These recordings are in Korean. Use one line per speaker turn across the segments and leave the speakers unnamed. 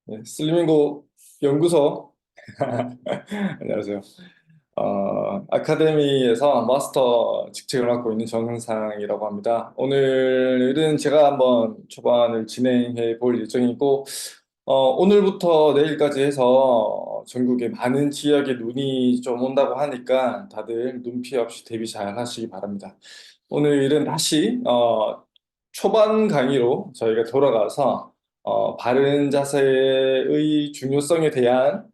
네, 슬리밍고 연구소. 안녕하세요. 아카데미에서 마스터 직책을 맡고 있는 정상이라고 합니다. 오늘은 제가 한번 초반을 진행해 볼 예정이고, 오늘부터 내일까지 해서 전국에 많은 지역에 눈이 좀 온다고 하니까 다들 눈 피해 없이 대비 잘 하시기 바랍니다. 오늘은 다시 초반 강의로 저희가 돌아가서 바른 자세의 중요성에 대한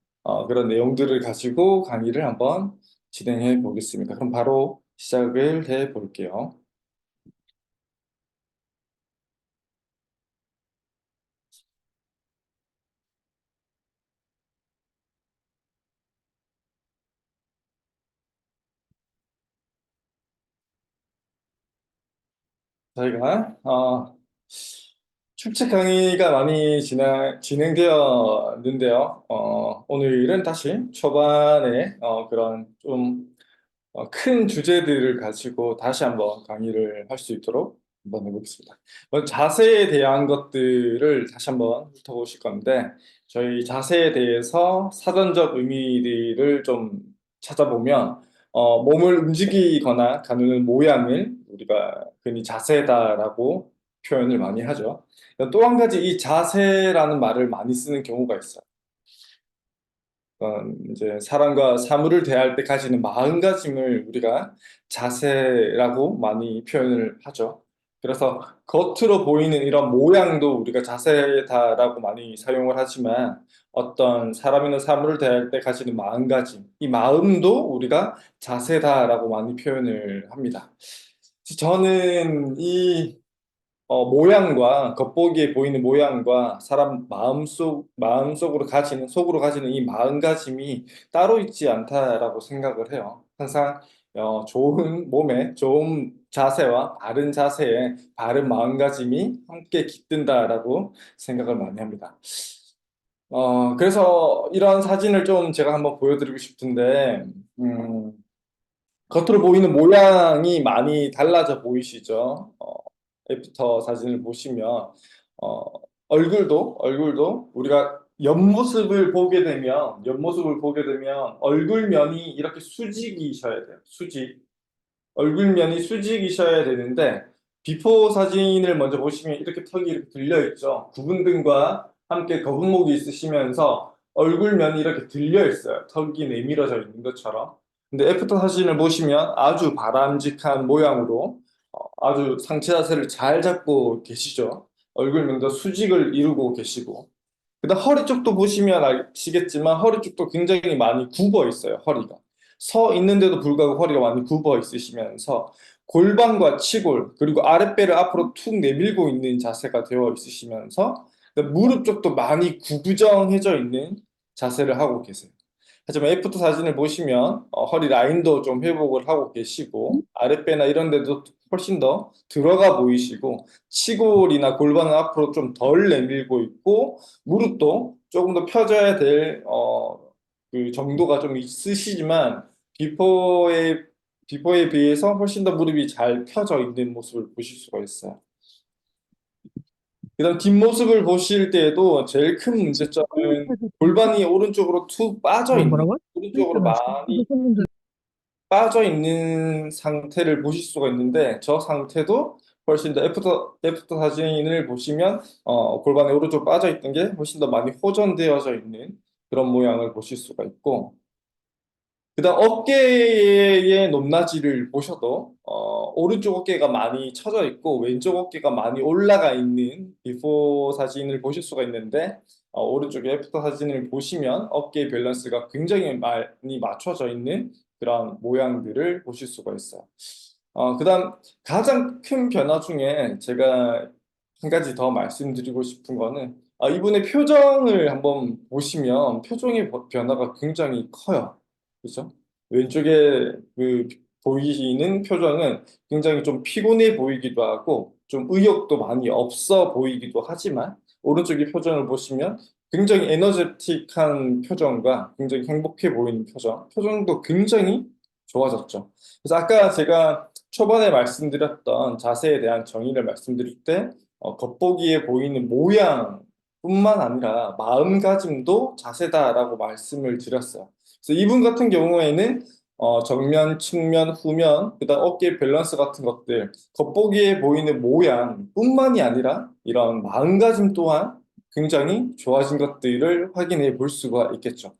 그런 내용들을 가지고 강의를 한번 진행해 보겠습니다. 그럼 바로 시작을 해 볼게요. 저희가 출첵 강의가 많이 진행되었는데요. 오늘은 다시 초반에 그런 좀 큰 주제들을 가지고 다시 한번 강의를 할 수 있도록 한번 해보겠습니다. 먼저 자세에 대한 것들을 다시 한번 훑어보실 건데, 저희 자세에 대해서 사전적 의미들을 좀 찾아보면, 몸을 움직이거나 가누는 모양을 우리가 흔히 자세다라고 표현을 많이 하죠. 또 한 가지 이 자세라는 말을 많이 쓰는 경우가 있어요. 이제 사람과 사물을 대할 때 가지는 마음가짐을 우리가 자세라고 많이 표현을 하죠. 그래서 겉으로 보이는 이런 모양도 우리가 자세다라고 많이 사용을 하지만 어떤 사람이나 사물을 대할 때 가지는 마음가짐, 이 마음도 우리가 자세다라고 많이 표현을 합니다. 저는 이 모양과 겉보기에 보이는 모양과 사람 마음속으로 가지는 속으로 가지는 이 마음가짐이 따로 있지 않다라고 생각을 해요. 항상 좋은 몸에 좋은 자세와 바른 자세에 바른 마음가짐이 함께 깃든다라고 생각을 많이 합니다. 그래서 이런 사진을 좀 제가 한번 보여드리고 싶은데, 음, 겉으로 보이는 모양이 많이 달라져 보이시죠? 애프터 사진을 보시면 어, 얼굴도 우리가 옆모습을 보게 되면 얼굴면이 이렇게 수직이셔야 돼요. 얼굴면이 수직이셔야 되는데 비포 사진을 먼저 보시면 이렇게 턱이 이렇게 들려 있죠. 구분등과 함께 거북목이 있으시면서 얼굴면이 이렇게 들려 있어요. 턱이 내밀어져 있는 것처럼. 근데 애프터 사진을 보시면 아주 바람직한 모양으로 아주 상체 자세를 잘 잡고 계시죠. 얼굴면도 수직을 이루고 계시고. 그다음 허리 쪽도 보시면 아시겠지만 허리 쪽도 굉장히 많이 굽어 있어요. 허리가. 서 있는데도 불구하고 허리가 많이 굽어 있으시면서 골반과 치골 그리고 아랫배를 앞으로 툭 내밀고 있는 자세가 되어 있으시면서 무릎 쪽도 많이 구부정해져 있는 자세를 하고 계세요. 하지만 애프터 사진을 보시면 허리 라인도 좀 회복을 하고 계시고 아랫배나 이런 데도 훨씬 더 들어가 보이시고 치골이나 골반은 앞으로 좀 덜 내밀고 있고 무릎도 조금 더 펴져야 될 그 정도가 좀 있으시지만 비포에 비포에 비해서 훨씬 더 무릎이 잘 펴져 있는 모습을 보실 수가 있어요. 그다음 뒷모습을 보실 때에도 제일 큰 문제점은 골반이 오른쪽으로 툭 빠져 있는
뭐라고?
오른쪽으로 많이 빠져 있는 상태를 보실 수가 있는데 저 상태도 훨씬 더 애프터 사진을 보시면 골반이 오른쪽 빠져 있던 게 훨씬 더 많이 호전되어져 있는 그런 모양을 보실 수가 있고 그다음 어깨의 높낮이를 보셔도 오른쪽 어깨가 많이 처져 있고 왼쪽 어깨가 많이 올라가 있는 비포 사진을 보실 수가 있는데 오른쪽 애프터 사진을 보시면 어깨의 밸런스가 굉장히 많이 맞춰져 있는 그런 모양들을 보실 수가 있어요. 그다음 가장 큰 변화 중에 제가 한 가지 더 말씀드리고 싶은 거는 이분의 표정을 한번 보시면 표정의 변화가 굉장히 커요. 그죠? 왼쪽에 그 보이시는 표정은 굉장히 좀 피곤해 보이기도 하고 좀 의욕도 많이 없어 보이기도 하지만 오른쪽의 표정을 보시면 굉장히 에너제틱한 표정과 굉장히 행복해 보이는 표정도 굉장히 좋아졌죠. 그래서 아까 제가 초반에 말씀드렸던 자세에 대한 정의를 말씀드릴 때 겉보기에 보이는 모양 뿐만 아니라 마음가짐도 자세다라고 말씀을 드렸어요. 그래서 이분 같은 경우에는 정면, 측면, 후면, 그다음 어깨 밸런스 같은 것들, 겉보기에 보이는 모양뿐만이 아니라 이런 마음가짐 또한 굉장히 좋아진 것들을 확인해 볼 수가 있겠죠.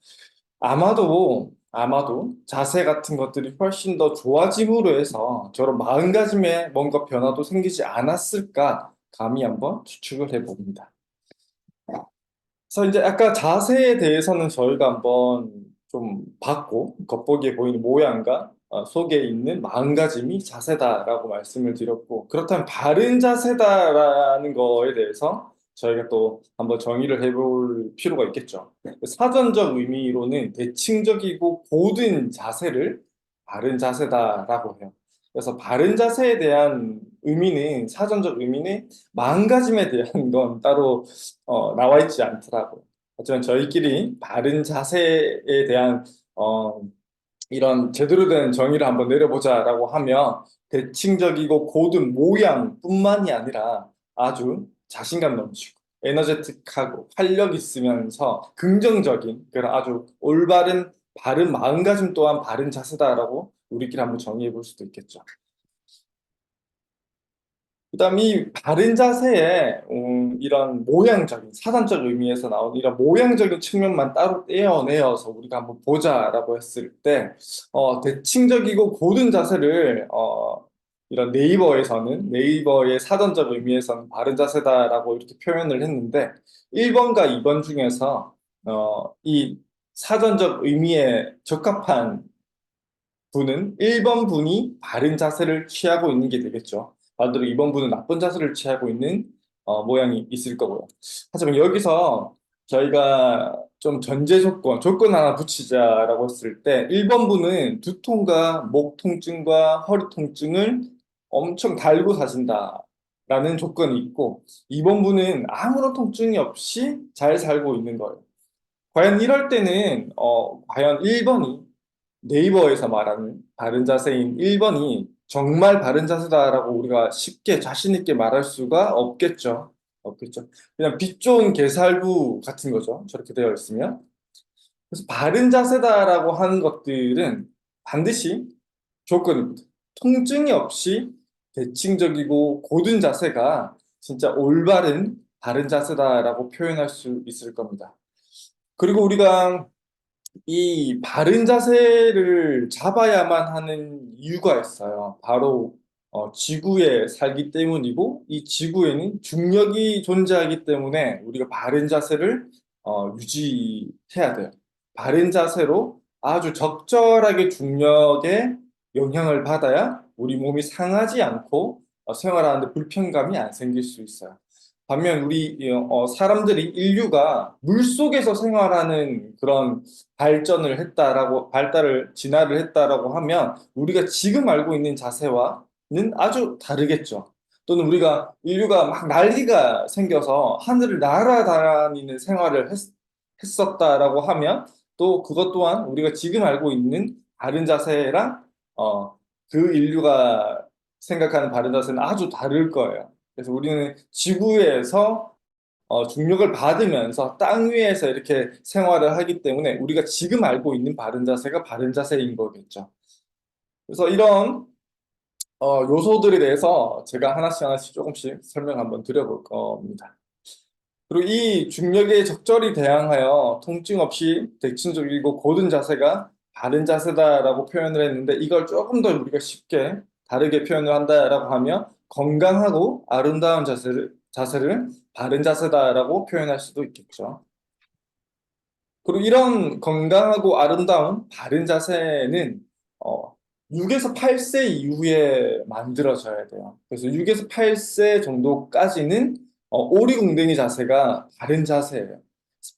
아마도 자세 같은 것들이 훨씬 더 좋아짐으로 해서 저런 마음가짐에 뭔가 변화도 생기지 않았을까 감히 한번 추측을 해봅니다. 그래서 이제 아까 자세에 대해서는 저희가 한번 좀 봤고, 겉보기에 보이는 모양과 속에 있는 마음가짐이 자세다라고 말씀을 드렸고, 그렇다면 바른 자세다라는 거에 대해서 저희가 또 한번 정의를 해볼 필요가 있겠죠. 사전적 의미로는 대칭적이고 고든 자세를 바른 자세다라고 해요. 그래서 바른 자세에 대한 의미는, 사전적 의미는 마음가짐에 대한 건 따로 나와 있지 않더라고요. 하지만 저희끼리 바른 자세에 대한 어, 이런 제대로 된 정의를 한번 내려보자라고 하면 대칭적이고 고든 모양뿐만이 아니라 아주 자신감 넘치고 에너제틱하고 활력 있으면서 긍정적인 그런 아주 올바른 바른 마음가짐 또한 바른 자세다라고 우리끼리 한번 정의해 볼 수도 있겠죠. 그다음 이 바른 자세의 이런 모양적인 사전적 의미에서 나온 이런 모양적인 측면만 따로 떼어내어서 우리가 한번 보자라고 했을 때 대칭적이고 고든 자세를 이런 네이버의 사전적 의미에서는 바른 자세다라고 이렇게 표현을 했는데 1번과 2번 중에서 이 사전적 의미에 적합한 분은 1번 분이 바른 자세를 취하고 있는 게 되겠죠. 반대로 2번 분은 나쁜 자세를 취하고 있는 모양이 있을 거고요. 하지만 여기서 저희가 좀 전제 조건 하나 붙이자라고 했을 때 1번 분은 두통과 목 통증과 허리 통증을 엄청 달고 사신다라는 조건이 있고 2번 분은 아무런 통증이 없이 잘 살고 있는 거예요. 과연 이럴 때는 과연 1번이 네이버에서 말하는 바른 자세인 1번이 정말 바른 자세다라고 우리가 쉽게 자신 있게 말할 수가 없겠죠. 없겠죠. 그냥 빛 좋은 개살구 같은 거죠. 저렇게 되어 있으면. 그래서 바른 자세다라고 하는 것들은 반드시 조건입니다. 통증이 없이 대칭적이고 고든 자세가 진짜 올바른 바른 자세다라고 표현할 수 있을 겁니다. 그리고 우리가 이 바른 자세를 잡아야만 하는 이유가 있어요. 바로 지구에 살기 때문이고 이 지구에는 중력이 존재하기 때문에 우리가 바른 자세를 유지해야 돼요. 바른 자세로 아주 적절하게 중력에 영향을 받아야 우리 몸이 상하지 않고 생활하는데 불편감이 안 생길 수 있어요. 반면 우리 사람들이 인류가 물속에서 생활하는 그런 진화를 했다라고 하면 우리가 지금 알고 있는 자세와는 아주 다르겠죠. 또는 우리가 인류가 막 난리가 생겨서 하늘을 날아다니는 생활을 했었다라고 하면 또 그것 또한 우리가 지금 알고 있는 바른 자세랑 어, 그 인류가 생각하는 바른 자세는 아주 다를 거예요. 그래서 우리는 지구에서 중력을 받으면서 땅 위에서 이렇게 생활을 하기 때문에 우리가 지금 알고 있는 바른 자세가 바른 자세인 거겠죠. 그래서 이런 요소들에 대해서 제가 하나씩 조금씩 설명 한번 드려볼 겁니다. 그리고 이 중력에 적절히 대항하여 통증 없이 대칭적이고 고든 자세가 바른 자세다라고 표현을 했는데 이걸 조금 더 우리가 쉽게 다르게 표현을 한다라고 하면 건강하고 아름다운 자세를 바른 자세다라고 표현할 수도 있겠죠. 그리고 이런 건강하고 아름다운 바른 자세는 어, 6에서 8세 이후에 만들어져야 돼요. 그래서 6에서 8세 정도까지는 오리궁뎅이 자세가 바른 자세예요.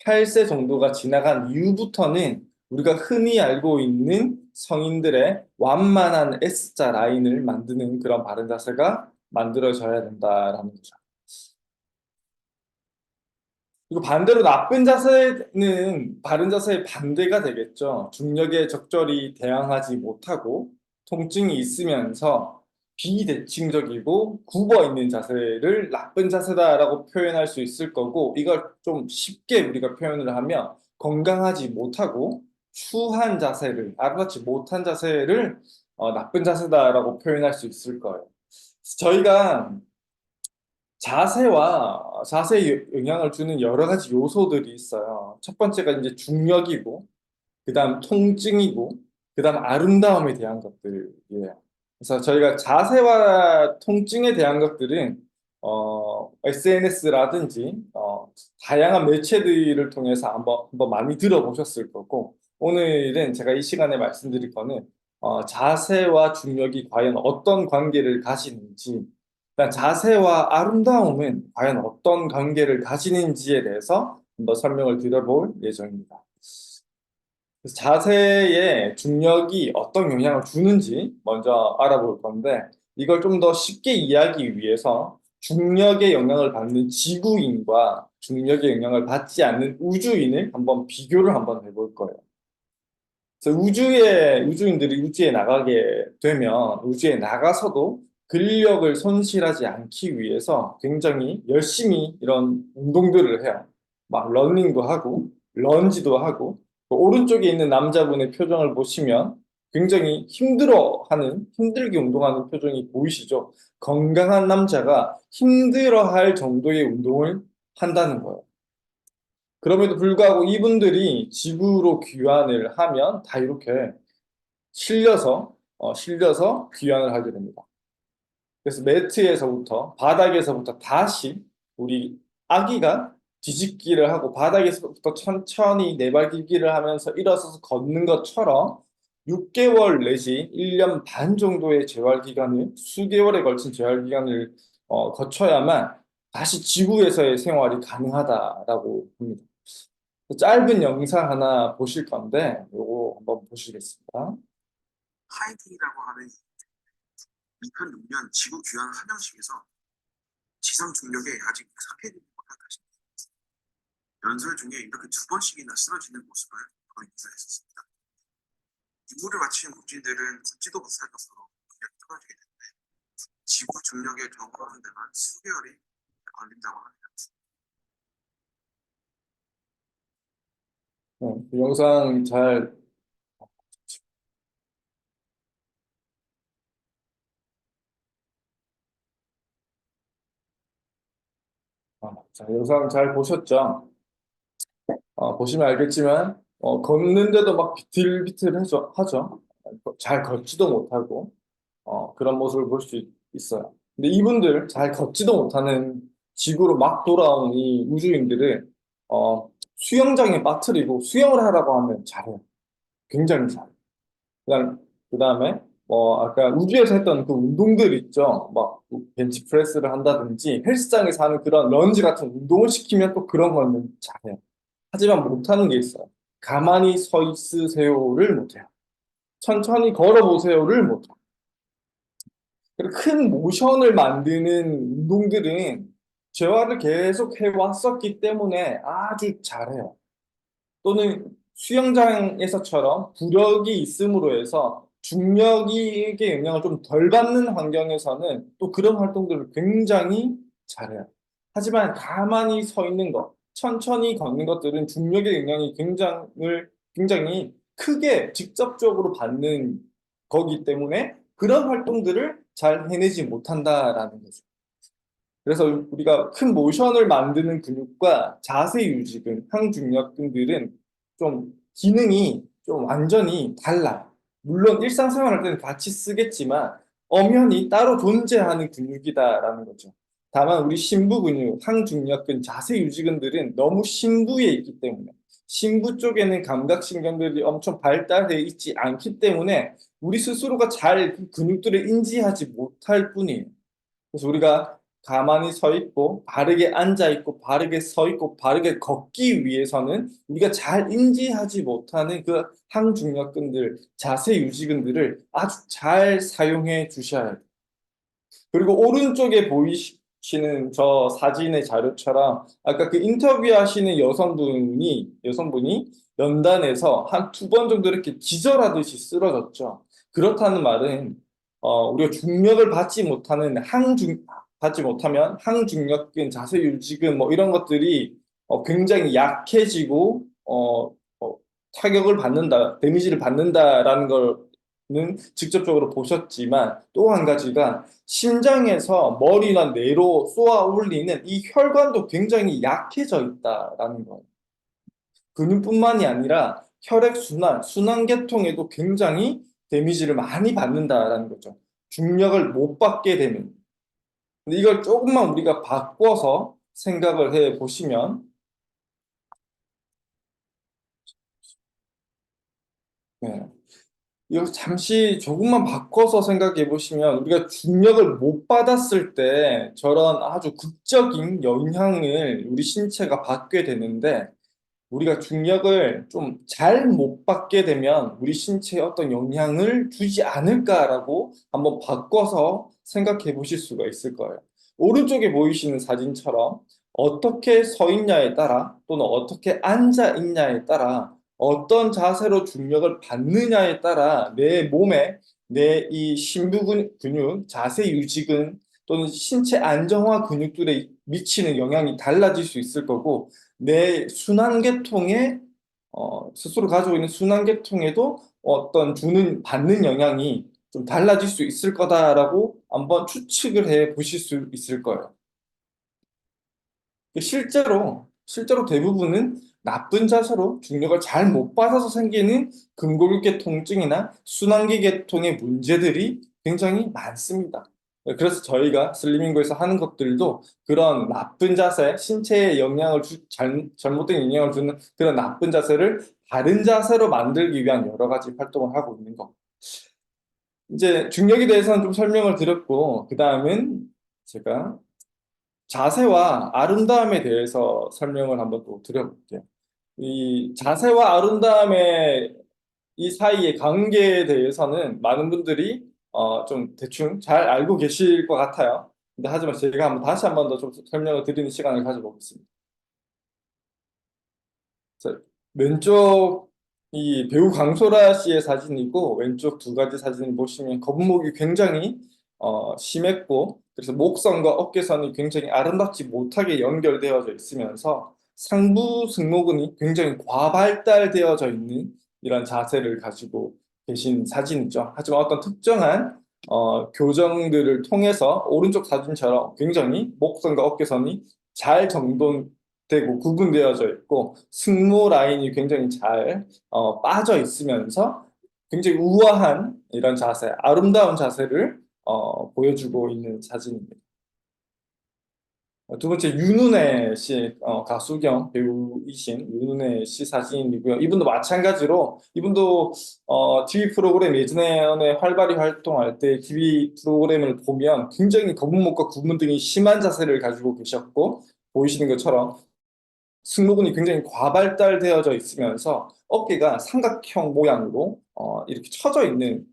8세 정도가 지나간 이후부터는 우리가 흔히 알고 있는 성인들의 완만한 S자 라인을 만드는 그런 바른 자세가 만들어져야 된다라는 거죠. 그리고 반대로 나쁜 자세는 바른 자세의 반대가 되겠죠. 중력에 적절히 대항하지 못하고 통증이 있으면서 비대칭적이고 굽어 있는 자세를 나쁜 자세다라고 표현할 수 있을 거고, 이걸 좀 쉽게 우리가 표현을 하면 건강하지 못하고 추한 자세를, 아름답지 못한 자세를 나쁜 자세다라고 표현할 수 있을 거예요. 저희가 자세에 영향을 주는 여러 가지 요소들이 있어요. 첫 번째가 이제 중력이고, 그다음 통증이고, 그다음 아름다움에 대한 것들이에요. 그래서 저희가 자세와 통증에 대한 것들은 SNS라든지 다양한 매체들을 통해서 한번 많이 들어보셨을 거고, 오늘은 제가 이 시간에 말씀드릴 거는 자세와 중력이 과연 어떤 관계를 가지는지, 그다음 자세와 아름다움은 과연 어떤 관계를 가지는지에 대해서 한번 설명을 드려볼 예정입니다. 그래서 자세에 중력이 어떤 영향을 주는지 먼저 알아볼 건데, 이걸 좀 더 쉽게 이해하기 위해서 중력의 영향을 받는 지구인과 중력의 영향을 받지 않는 우주인을 한번 비교를 한번 해볼 거예요. 그래서 우주인들이 우주에 나가게 되면 우주에 나가서도 근력을 손실하지 않기 위해서 굉장히 열심히 이런 운동들을 해요. 막 러닝도 하고 런지도 하고, 그 오른쪽에 있는 남자분의 표정을 보시면 굉장히 힘들게 운동하는 표정이 보이시죠? 건강한 남자가 힘들어할 정도의 운동을 한다는 거예요. 그럼에도 불구하고 이분들이 지구로 귀환을 하면 다 이렇게 실려서 귀환을 하게 됩니다. 그래서 바닥에서부터 다시 우리 아기가 뒤집기를 하고 바닥에서부터 천천히 내발길기를 하면서 일어서서 걷는 것처럼 6개월 내지 1년 반 정도의 수개월에 걸친 재활 기간을 거쳐야만 다시 지구에서의 생활이 가능하다라고 합니다. 짧은 영상 하나 보실 건데, 요거 한번 보시겠습니다.
하이딩이라고 하는 2006년 지구 귀환 환영식에서 지상 중력에 아직 삭해되지 못한 것입니다. 연설 중에 이렇게 두 번씩이나 쓰러지는 모습을 인사했었습니다. 임무를 마친 국진들은 걷지도 못할 것으로 그냥 떨어지게 되는데, 지구 중력에 적응하는 데만 수개월이 걸린다고 합니다.
그 영상 영상 잘 보셨죠? 보시면 알겠지만, 걷는데도 막 비틀비틀하죠. 잘 걷지도 못하고, 그런 모습을 볼 수 있어요. 근데 이분들 잘 걷지도 못하는 지구로 막 돌아온 이 우주인들을 수영장에 빠뜨리고 수영을 하라고 하면 잘해요. 굉장히 잘해요. 그다음에 아까 우주에서 했던 그 운동들 있죠. 막 벤치프레스를 한다든지 헬스장에서 하는 그런 런지 같은 운동을 시키면 또 그런 거는 잘해요. 하지만 못하는 게 있어요. 가만히 서 있으세요를 못해요. 천천히 걸어보세요를 못해요. 그리고 큰 모션을 만드는 운동들은 재활을 계속 해왔었기 때문에 아주 잘해요. 또는 수영장에서처럼 부력이 있음으로 해서 중력의 영향을 좀 덜 받는 환경에서는 또 그런 활동들을 굉장히 잘해요. 하지만 가만히 서 있는 것, 천천히 걷는 것들은 중력의 영향이 굉장히 크게 직접적으로 받는 거기 때문에 그런 활동들을 잘 해내지 못한다라는 거죠. 그래서 우리가 큰 모션을 만드는 근육과 자세 유지근, 항중력근들은 좀 기능이 좀 완전히 달라요. 물론 일상생활할 때는 같이 쓰겠지만 엄연히 따로 존재하는 근육이다라는 거죠. 다만 우리 심부 근육, 항중력근, 자세 유지근들은 너무 심부에 있기 때문에, 심부 쪽에는 감각신경들이 엄청 발달되어 있지 않기 때문에 우리 스스로가 잘 그 근육들을 인지하지 못할 뿐이에요. 그래서 우리가 가만히 서 있고 바르게 앉아 있고 바르게 서 있고 바르게 걷기 위해서는 우리가 잘 인지하지 못하는 그 항중력근들, 자세 유지근들을 아주 잘 사용해 주셔야 해요. 그리고 오른쪽에 보이시는 저 사진의 자료처럼 아까 그 인터뷰하시는 여성분이 연단에서 한 두 번 정도 이렇게 기절하듯이 쓰러졌죠. 그렇다는 말은 우리가 중력을 받지 못하면 항중력근, 자세유지근 뭐 이런 것들이 굉장히 약해지고 타격을 받는다, 데미지를 받는다라는 거는 직접적으로 보셨지만 또 한 가지가 심장에서 머리나 뇌로 쏘아 올리는 이 혈관도 굉장히 약해져 있다라는 거예요. 근육뿐만이 아니라 혈액순환, 순환계통에도 굉장히 데미지를 많이 받는다라는 거죠. 중력을 못 받게 되는. 근데 이걸 조금만 우리가 바꿔서 생각을 해 보시면, 네. 이거 잠시 조금만 바꿔서 생각해 보시면, 우리가 중력을 못 받았을 때 저런 아주 극적인 영향을 우리 신체가 받게 되는데, 우리가 중력을 좀 잘 못 받게 되면 우리 신체에 어떤 영향을 주지 않을까라고 한번 바꿔서 생각해 보실 수가 있을 거예요. 오른쪽에 보이시는 사진처럼 어떻게 서 있냐에 따라 또는 어떻게 앉아 있냐에 따라 어떤 자세로 중력을 받느냐에 따라 내 몸에 내 이 근육, 자세 유지근 또는 신체 안정화 근육들에 미치는 영향이 달라질 수 있을 거고 내 순환계통에 스스로 가지고 있는 순환계통에도 어떤 받는 영향이 좀 달라질 수 있을 거다라고 한번 추측을 해 보실 수 있을 거예요. 실제로 대부분은 나쁜 자세로 중력을 잘 못 받아서 생기는 근골격 통증이나 순환기 계통의 문제들이 굉장히 많습니다. 그래서 저희가 슬리밍고에서 하는 것들도 그런 나쁜 자세, 신체에 잘못된 영향을 주는 그런 나쁜 자세를 바른 자세로 만들기 위한 여러 가지 활동을 하고 있는 거. 이제 중력에 대해서는 좀 설명을 드렸고, 그 다음은 제가 자세와 아름다움에 대해서 설명을 한번 또 드려볼게요. 이 자세와 아름다움의 이 사이의 관계에 대해서는 많은 분들이 좀 대충 잘 알고 계실 것 같아요. 근데 하지만 제가 다시 한번 더 좀 설명을 드리는 시간을 가져보겠습니다. 자, 왼쪽 이 배우 강소라 씨의 사진이고 왼쪽 두 가지 사진을 보시면 거북목이 굉장히 심했고 그래서 목선과 어깨선이 굉장히 아름답지 못하게 연결되어져 있으면서 상부 승모근이 굉장히 과발달되어져 있는 이런 자세를 가지고 계신 사진이죠. 하지만 어떤 특정한 교정들을 통해서 오른쪽 사진처럼 굉장히 목선과 어깨선이 잘 정돈되고 구분되어져 있고 승모 라인이 굉장히 잘 빠져 있으면서 굉장히 우아한 이런 자세, 아름다운 자세를 보여주고 있는 사진입니다. 두 번째 윤은혜 씨, 가수 겸 배우이신 윤은혜 씨 사진이고요. 이분도 마찬가지로 이분도 TV 프로그램 예전에 활발히 활동할 때 TV 프로그램을 보면 굉장히 거북목과 구분 등이 심한 자세를 가지고 계셨고 보이시는 것처럼 승모근이 굉장히 과발달되어져 있으면서 어깨가 삼각형 모양으로 이렇게 처져 있는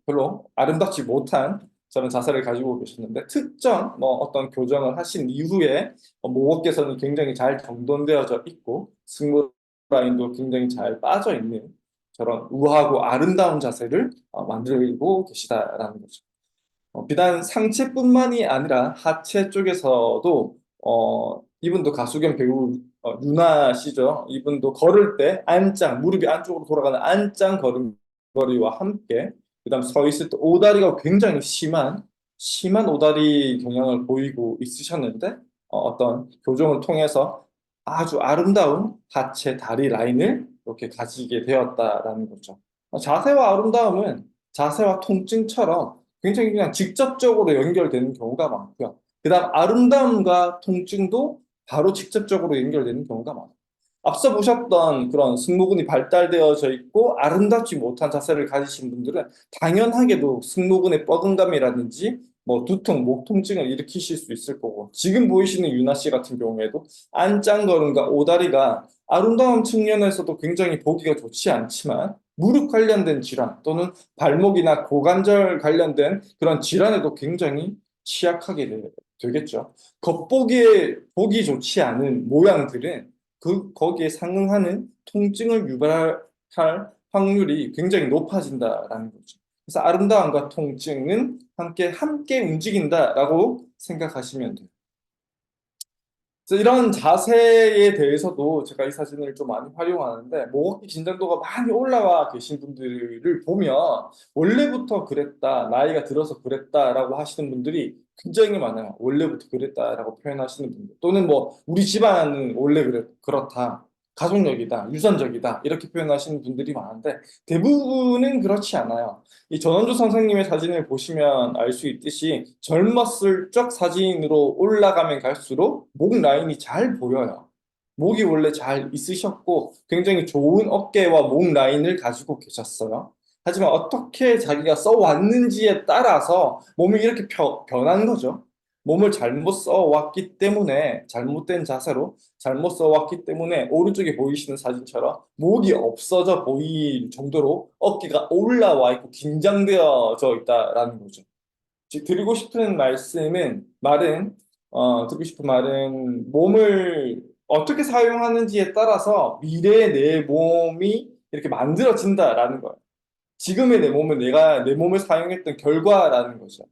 별로 아름답지 못한 저런 자세를 가지고 계셨는데 특정 뭐 어떤 교정을 하신 이후에 목 어깨선이 굉장히 잘 정돈되어져 있고 승모 라인도 굉장히 잘 빠져 있는 저런 우아하고 아름다운 자세를 만들고 계시다라는 거죠. 비단 상체뿐만이 아니라 하체 쪽에서도 이분도 가수 겸 배우 유나 씨죠. 이분도 걸을 때 무릎이 안쪽으로 돌아가는 안짱 걸음걸이와 함께 그다음 서 있을 때 오다리가 굉장히 심한 오다리 경향을 보이고 있으셨는데 어떤 교정을 통해서 아주 아름다운 하체 다리 라인을 이렇게 가지게 되었다라는 거죠. 자세와 아름다움은 자세와 통증처럼 굉장히 그냥 직접적으로 연결되는 경우가 많고요. 그다음 아름다움과 통증도 바로 직접적으로 연결되는 경우가 많아요. 앞서 보셨던 그런 승모근이 발달되어져 있고 아름답지 못한 자세를 가지신 분들은 당연하게도 승모근의 뻐근감이라든지 뭐 두통, 목 통증을 일으키실 수 있을 거고 지금 보이시는 유나 씨 같은 경우에도 안짱걸음과 오다리가 아름다운 측면에서도 굉장히 보기가 좋지 않지만 무릎 관련된 질환 또는 발목이나 고관절 관련된 그런 질환에도 굉장히 취약하게 되겠죠. 겉보기에 보기 좋지 않은 모양들은 거기에 상응하는 통증을 유발할 확률이 굉장히 높아진다라는 거죠. 그래서 아름다움과 통증은 함께 움직인다라고 생각하시면 돼요. 그래서 이런 자세에 대해서도 제가 이 사진을 좀 많이 활용하는데 목어깨 긴장도가 많이 올라와 계신 분들을 보면 원래부터 그랬다, 나이가 들어서 그랬다라고 하시는 분들이 굉장히 많아요. 원래부터 그랬다라고 표현하시는 분들 또는 뭐 우리 집안은 원래 그렇다, 가족력이다, 유전적이다 이렇게 표현하시는 분들이 많은데 대부분은 그렇지 않아요. 이 전원주 선생님의 사진을 보시면 알 수 있듯이 젊었을 적 사진으로 올라가면 갈수록 목 라인이 잘 보여요. 목이 원래 잘 있으셨고 굉장히 좋은 어깨와 목 라인을 가지고 계셨어요. 하지만 어떻게 자기가 써왔는지에 따라서 몸이 이렇게 변한 거죠. 몸을 잘못 써왔기 때문에 잘못된 자세로 잘못 써왔기 때문에 오른쪽에 보이시는 사진처럼 목이 없어져 보일 정도로 어깨가 올라와 있고 긴장되어져 있다라는 거죠. 즉 드리고 싶은 듣고 싶은 말은 몸을 어떻게 사용하는지에 따라서 미래의 내 몸이 이렇게 만들어진다라는 거예요. 지금의 내 몸은 내가 내 몸을 사용했던 결과라는 거죠.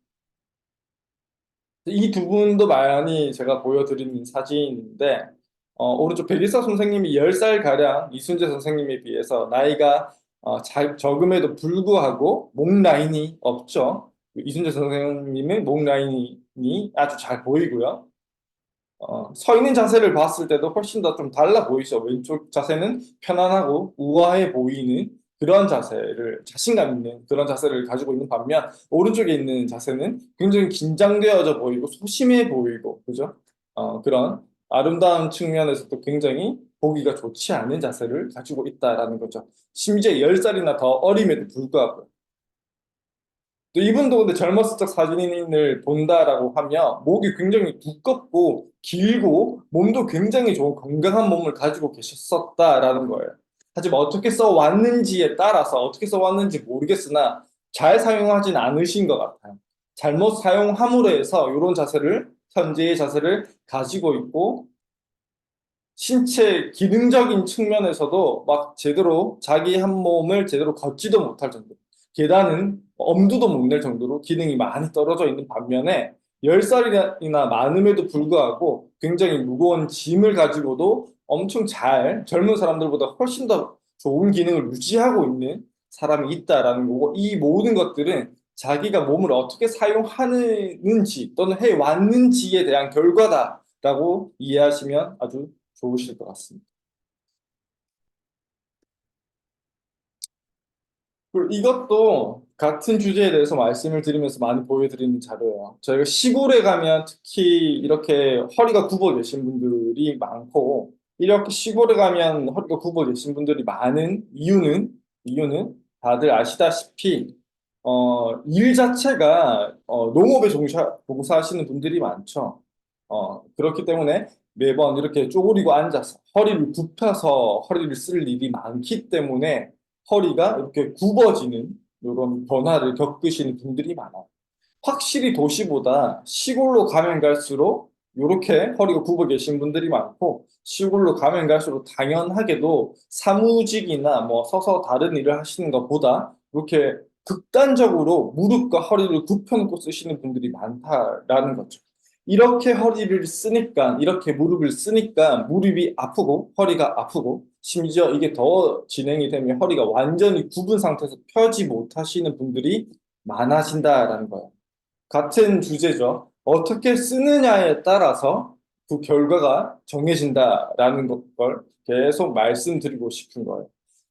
이 두 분도 많이 제가 보여드리는 사진인데 오른쪽 백일사 선생님이 10살 가량 이순재 선생님에 비해서 나이가 적음에도 불구하고 목 라인이 없죠. 이순재 선생님은 목 라인이 아주 잘 보이고요. 서 있는 자세를 봤을 때도 훨씬 더 좀 달라 보이죠. 왼쪽 자세는 편안하고 우아해 보이는 그런 자세를, 자신감 있는 그런 자세를 가지고 있는 반면, 오른쪽에 있는 자세는 굉장히 긴장되어져 보이고 소심해 보이고, 그죠? 그런 아름다운 측면에서도 굉장히 보기가 좋지 않은 자세를 가지고 있다라는 거죠. 심지어 10살이나 더 어림에도 불구하고. 또 이분도 근데 젊었을 적 사진을 본다라고 하면 목이 굉장히 두껍고 길고 몸도 굉장히 좋은 건강한 몸을 가지고 계셨었다라는 거예요. 하지만 어떻게 써왔는지에 따라서 어떻게 써왔는지 모르겠으나 잘 사용하진 않으신 것 같아요. 잘못 사용함으로 해서 이런 자세를 현재의 자세를 가지고 있고 신체 기능적인 측면에서도 막 제대로 자기 한 몸을 제대로 걷지도 못할 정도. 계단은 엄두도 못 낼 정도로 기능이 많이 떨어져 있는 반면에 10살이나 많음에도 불구하고 굉장히 무거운 짐을 가지고도 엄청 잘 젊은 사람들보다 훨씬 더 좋은 기능을 유지하고 있는 사람이 있다라는 거고 이 모든 것들은 자기가 몸을 어떻게 사용하는지 또는 해왔는지에 대한 결과다라고 이해하시면 아주 좋으실 것 같습니다. 그리고 이것도 같은 주제에 대해서 말씀을 드리면서 많이 보여드리는 자료예요. 저희가 시골에 가면 특히 이렇게 허리가 굽어 계신 분들이 많고, 이렇게 시골에 가면 허리가 굽어 계신 분들이 많은 이유는 다들 아시다시피, 일 자체가 농업에 종사하시는 분들이 많죠. 그렇기 때문에 매번 이렇게 쪼그리고 앉아서 허리를 굽혀서 허리를 쓸 일이 많기 때문에 허리가 이렇게 굽어지는 이런 변화를 겪으시는 분들이 많아요. 확실히 도시보다 시골로 가면 갈수록 이렇게 허리가 굽어 계신 분들이 많고 시골로 가면 갈수록 당연하게도 사무직이나 뭐 서서 다른 일을 하시는 것보다 이렇게 극단적으로 무릎과 허리를 굽혀놓고 쓰시는 분들이 많다라는 거죠. 이렇게 허리를 쓰니까, 이렇게 무릎을 쓰니까 무릎이 아프고 허리가 아프고 심지어 이게 더 진행이 되면 허리가 완전히 굽은 상태에서 펴지 못하시는 분들이 많아진다라는 거예요. 같은 주제죠. 어떻게 쓰느냐에 따라서 그 결과가 정해진다라는 걸 계속 말씀드리고 싶은 거예요.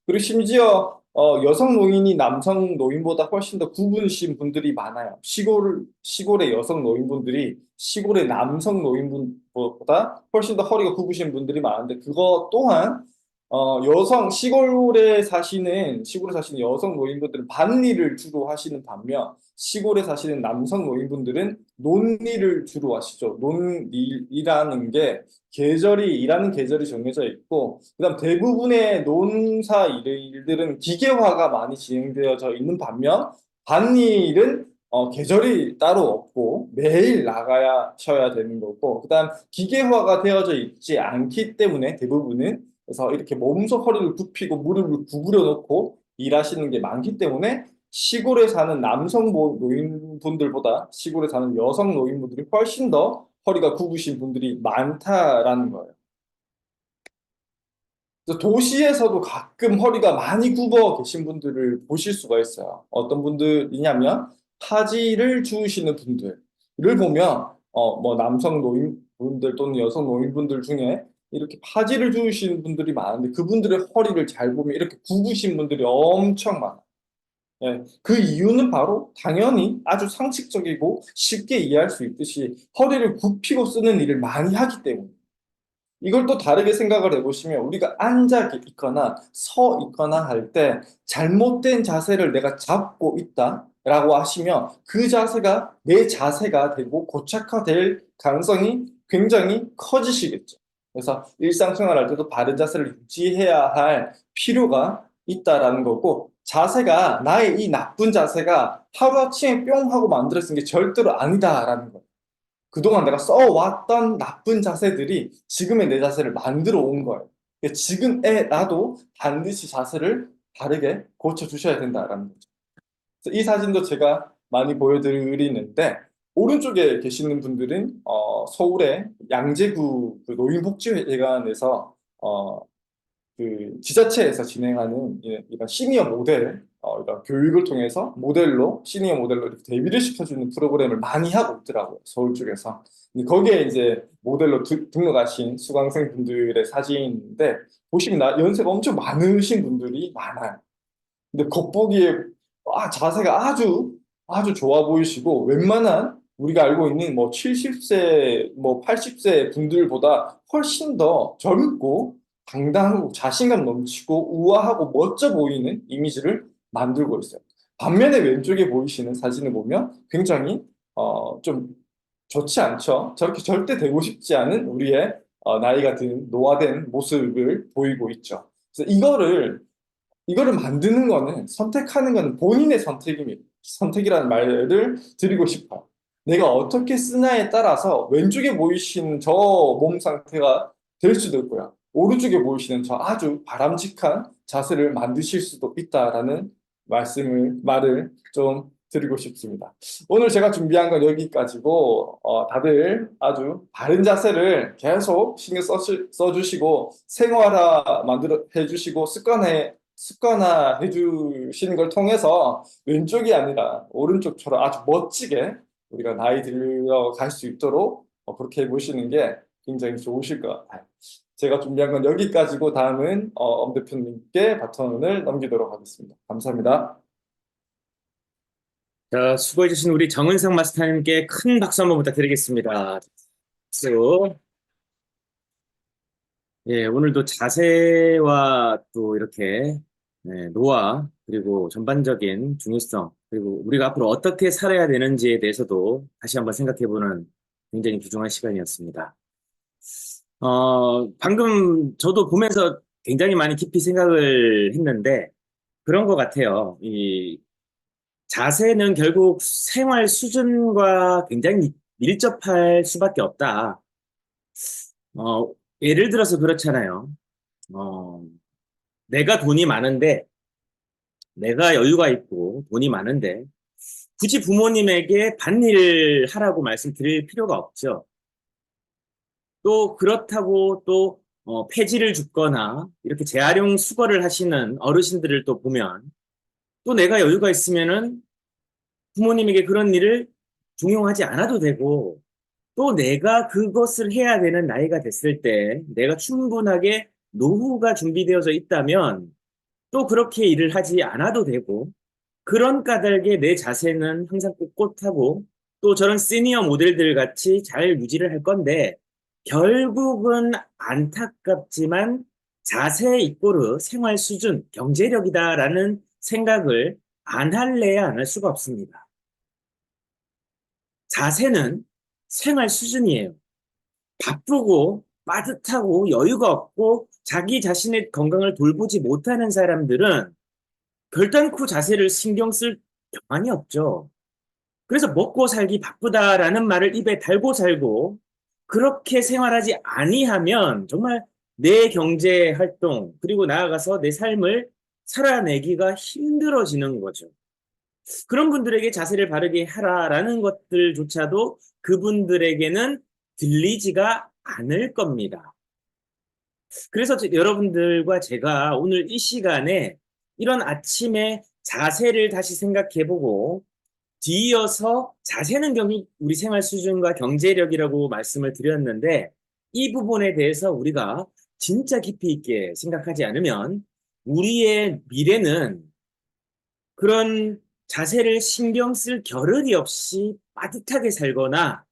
그리고 심지어 여성 노인이 남성 노인보다 훨씬 더 구분이신 분들이 많아요. 시골의 여성 노인분들이 시골의 남성 노인분보다 훨씬 더 허리가 굽으신 분들이 많은데 그거 또한 시골에 사시는 여성 노인분들은 밭일을 주로 하시는 반면 시골에 사시는 남성 노인분들은 논일을 주로 하시죠. 일하는 계절이 정해져 있고, 그다음 대부분의 농사 일들은 기계화가 많이 진행되어져 있는 반면, 밭일은 계절이 따로 없고 매일 나가셔야 되는 거고, 그다음 기계화가 되어져 있지 않기 때문에 대부분은 그래서 이렇게 몸소 허리를 굽히고 무릎을 구부려 놓고 일하시는 게 많기 때문에 시골에 사는 남성 노인분들보다 시골에 사는 여성 노인분들이 훨씬 더 허리가 굽으신 분들이 많다라는 거예요. 그래서 도시에서도 가끔 허리가 많이 굽어 계신 분들을 보실 수가 있어요. 어떤 분들이냐면 파지를 주우시는 분들을 보면 뭐 남성 노인분들 또는 여성 노인분들 중에 이렇게 파지를 주우시는 분들이 많은데 그분들의 허리를 잘 보면 이렇게 굽으신 분들이 엄청 많아요. 예, 그 이유는 바로 당연히 아주 상식적이고 쉽게 이해할 수 있듯이 허리를 굽히고 쓰는 일을 많이 하기 때문에 이걸 또 다르게 생각을 해보시면 우리가 앉아 있거나 서 있거나 할 때 잘못된 자세를 내가 잡고 있다라고 하시면 그 자세가 내 자세가 되고 고착화될 가능성이 굉장히 커지시겠죠. 그래서 일상생활할 때도 바른 자세를 유지해야 할 필요가 있다라는 거고 자세가 나의 이 나쁜 자세가 하루아침에 뿅 하고 만들어진 게 절대로 아니다라는 거예요. 그동안 내가 써왔던 나쁜 자세들이 지금의 내 자세를 만들어 온 거예요. 그러니까 지금의 나도 반드시 자세를 바르게 고쳐주셔야 된다라는 거죠. 그래서 이 사진도 제가 많이 보여드리는데 오른쪽에 계시는 분들은 서울의 양재구 그 노인복지회관에서 그 지자체에서 진행하는 이런 시니어 모델, 이런 교육을 통해서 모델로, 시니어 모델로 이렇게 데뷔를 시켜주는 프로그램을 많이 하고 있더라고요. 서울 쪽에서. 근데 거기에 이제 모델로 등록하신 수강생 분들의 사진인데, 보시면 연세가 엄청 많으신 분들이 많아요. 근데 겉보기에 자세가 아주 좋아 보이시고, 웬만한 우리가 알고 있는 뭐 70세, 뭐 80세 분들보다 훨씬 더 젊고 당당하고 자신감 넘치고 우아하고 멋져 보이는 이미지를 만들고 있어요. 반면에 왼쪽에 보이시는 사진을 보면 굉장히 좀 좋지 않죠. 저렇게 절대 되고 싶지 않은 우리의 나이가 든 노화된 모습을 보이고 있죠. 그래서 이거를 만드는 거는 선택하는 거는 본인의 선택입니다. 선택이라는 말을 드리고 싶어요. 내가 어떻게 쓰냐에 따라서 왼쪽에 보이시는 저 몸 상태가 될 수도 있고요. 오른쪽에 보이시는 저 아주 바람직한 자세를 만드실 수도 있다라는 말을 좀 드리고 싶습니다. 오늘 제가 준비한 건 여기까지고, 다들 아주 바른 자세를 계속 신경 써주시고, 생활화 해주시고, 습관화해 주시는 걸 통해서 왼쪽이 아니라 오른쪽처럼 아주 멋지게 우리가 나이 들어갈 수 있도록 그렇게 해보시는 게 굉장히 좋으실 것 같아요. 제가 준비한 건 여기까지고 다음은 엄 대표님께 바톤을 넘기도록 하겠습니다. 감사합니다.
자, 수고해주신 우리 정은성 마스터님께 큰 박수 한번 부탁드리겠습니다. 박수. 예, 오늘도 자세와 또 이렇게 노화 그리고 전반적인 중요성 그리고 우리가 앞으로 어떻게 살아야 되는지에 대해서도 다시 한번 생각해보는 굉장히 귀중한 시간이었습니다. 방금 저도 보면서 굉장히 많이 깊이 생각을 했는데 그런 것 같아요. 이 자세는 결국 생활 수준과 굉장히 밀접할 수밖에 없다. 예를 들어서 그렇잖아요. 내가 돈이 많은데, 내가 여유가 있고 돈이 많은데, 굳이 부모님에게 밭일을 하라고 말씀드릴 필요가 없죠. 또 그렇다고 또 폐지를 줍거나 이렇게 재활용 수거를 하시는 어르신들을 또 보면 또 내가 여유가 있으면은 부모님에게 그런 일을 종용하지 않아도 되고 또 내가 그것을 해야 되는 나이가 됐을 때 내가 충분하게 노후가 준비되어져 있다면 또 그렇게 일을 하지 않아도 되고 그런 까닭에 내 자세는 항상 꼿꼿하고 또 저런 시니어 모델들 같이 잘 유지를 할 건데 결국은 안타깝지만 자세 이꼬르 생활 수준, 경제력이다라는 생각을 안 할래야 안 할 수가 없습니다. 자세는 생활 수준이에요. 바쁘고 빠듯하고 여유가 없고 자기 자신의 건강을 돌보지 못하는 사람들은 결단코 자세를 신경 쓸 경향이 없죠. 그래서 먹고 살기 바쁘다라는 말을 입에 달고 살고 그렇게 생활하지 아니하면 정말 내 경제 활동 그리고 나아가서 내 삶을 살아내기가 힘들어지는 거죠. 그런 분들에게 자세를 바르게 하라라는 것들조차도 그분들에게는 들리지가 않을 겁니다. 그래서 여러분들과 제가 오늘 이 시간에 이런 아침에 자세를 다시 생각해보고 뒤이어서 자세는 우리 생활 수준과 경제력이라고 말씀을 드렸는데 이 부분에 대해서 우리가 진짜 깊이 있게 생각하지 않으면 우리의 미래는 그런 자세를 신경 쓸 겨를이 없이 빠듯하게 살거나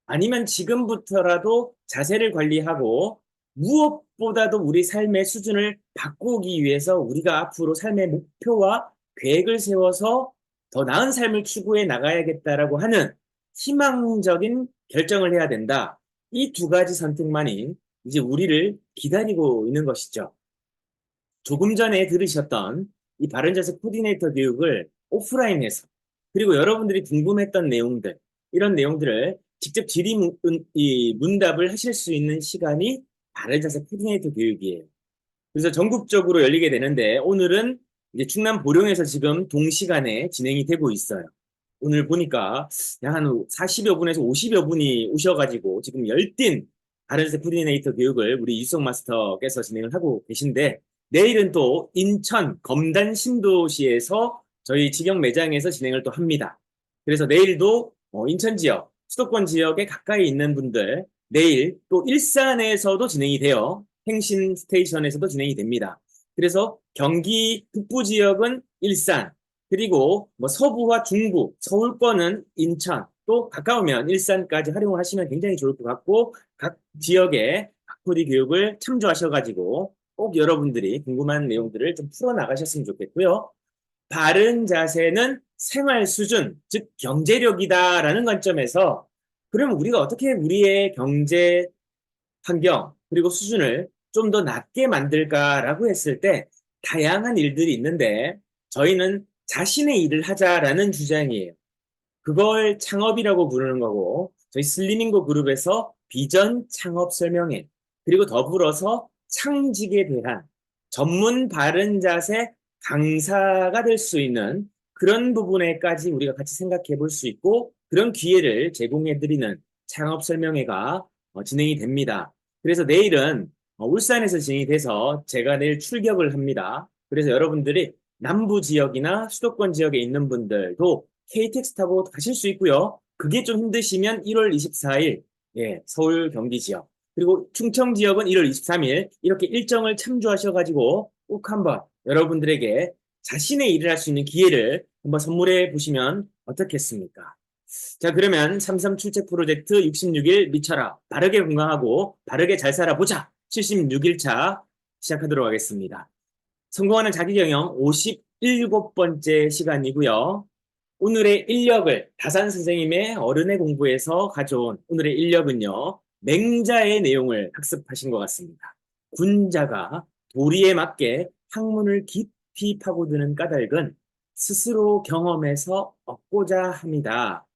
아니면 지금부터라도 자세를 관리하고 무엇보다도 우리 삶의 수준을 바꾸기 위해서 우리가 앞으로 삶의 목표와 계획을 세워서 더 나은 삶을 추구해 나가야겠다라고 하는 희망적인 결정을 해야 된다. 이 두 가지 선택만이 이제 우리를 기다리고 있는 것이죠. 조금 전에 들으셨던 이 바른자세 코디네이터 교육을 오프라인에서 그리고 여러분들이 궁금했던 내용들 이런 내용들을 직접 문답을 하실 수 있는 시간이 바른자세 코디네이터 교육이에요. 그래서 전국적으로 열리게 되는데 오늘은 이제 충남 보령에서 지금 동시간에 진행이 되고 있어요. 오늘 보니까 한 40여 분에서 50여 분이 오셔가지고 지금 열띤 바른자세 코디네이터 교육을 우리 유석 마스터께서 진행을 하고 계신데 내일은 또 인천 검단 신도시에서 저희 직영 매장에서 진행을 또 합니다. 그래서 내일도 인천 지역, 수도권 지역에 가까이 있는 분들 내일 또 일산에서도 진행이 돼요. 행신 스테이션에서도 진행이 됩니다. 그래서 경기 북부 지역은 일산, 그리고 뭐 서부와 중부, 서울권은 인천, 또 가까우면 일산까지 활용을 하시면 굉장히 좋을 것 같고 각 지역의 코디 교육을 참조하셔가지고 꼭 여러분들이 궁금한 내용들을 좀 풀어나가셨으면 좋겠고요. 바른 자세는 생활 수준, 즉 경제력이다라는 관점에서 그러면 우리가 어떻게 우리의 경제 환경 그리고 수준을 좀 더 낮게 만들까라고 했을 때 다양한 일들이 있는데 저희는 자신의 일을 하자라는 주장이에요. 그걸 창업이라고 부르는 거고 저희 슬리밍고 그룹에서 비전 창업 설명회 그리고 더불어서 창직에 대한 전문 바른 자세 강사가 될 수 있는 그런 부분에까지 우리가 같이 생각해 볼 수 있고 그런 기회를 제공해 드리는 창업 설명회가 진행이 됩니다. 그래서 내일은 울산에서 진행이 돼서 제가 내일 출격을 합니다. 그래서 여러분들이 남부 지역이나 수도권 지역에 있는 분들도 KTX 타고 가실 수 있고요. 그게 좀 힘드시면 1월 24일 서울 경기 지역 그리고 충청 지역은 1월 23일 이렇게 일정을 참조하셔가지고 꼭 한번 여러분들에게 자신의 일을 할 수 있는 기회를 한번 선물해 보시면 어떻겠습니까? 자, 그러면 33 출첵 프로젝트 66일 미쳐라 바르게 건강하고 바르게 잘 살아보자 76일차 시작하도록 하겠습니다. 성공하는 자기경영 57번째 시간이고요. 오늘의 인력을 다산 선생님의 어른의 공부에서 가져온 오늘의 인력은요. 맹자의 내용을 학습하신 것 같습니다. 군자가 도리에 맞게 학문을 깊이 파고드는 까닭은 스스로 경험해서 얻고자 합니다.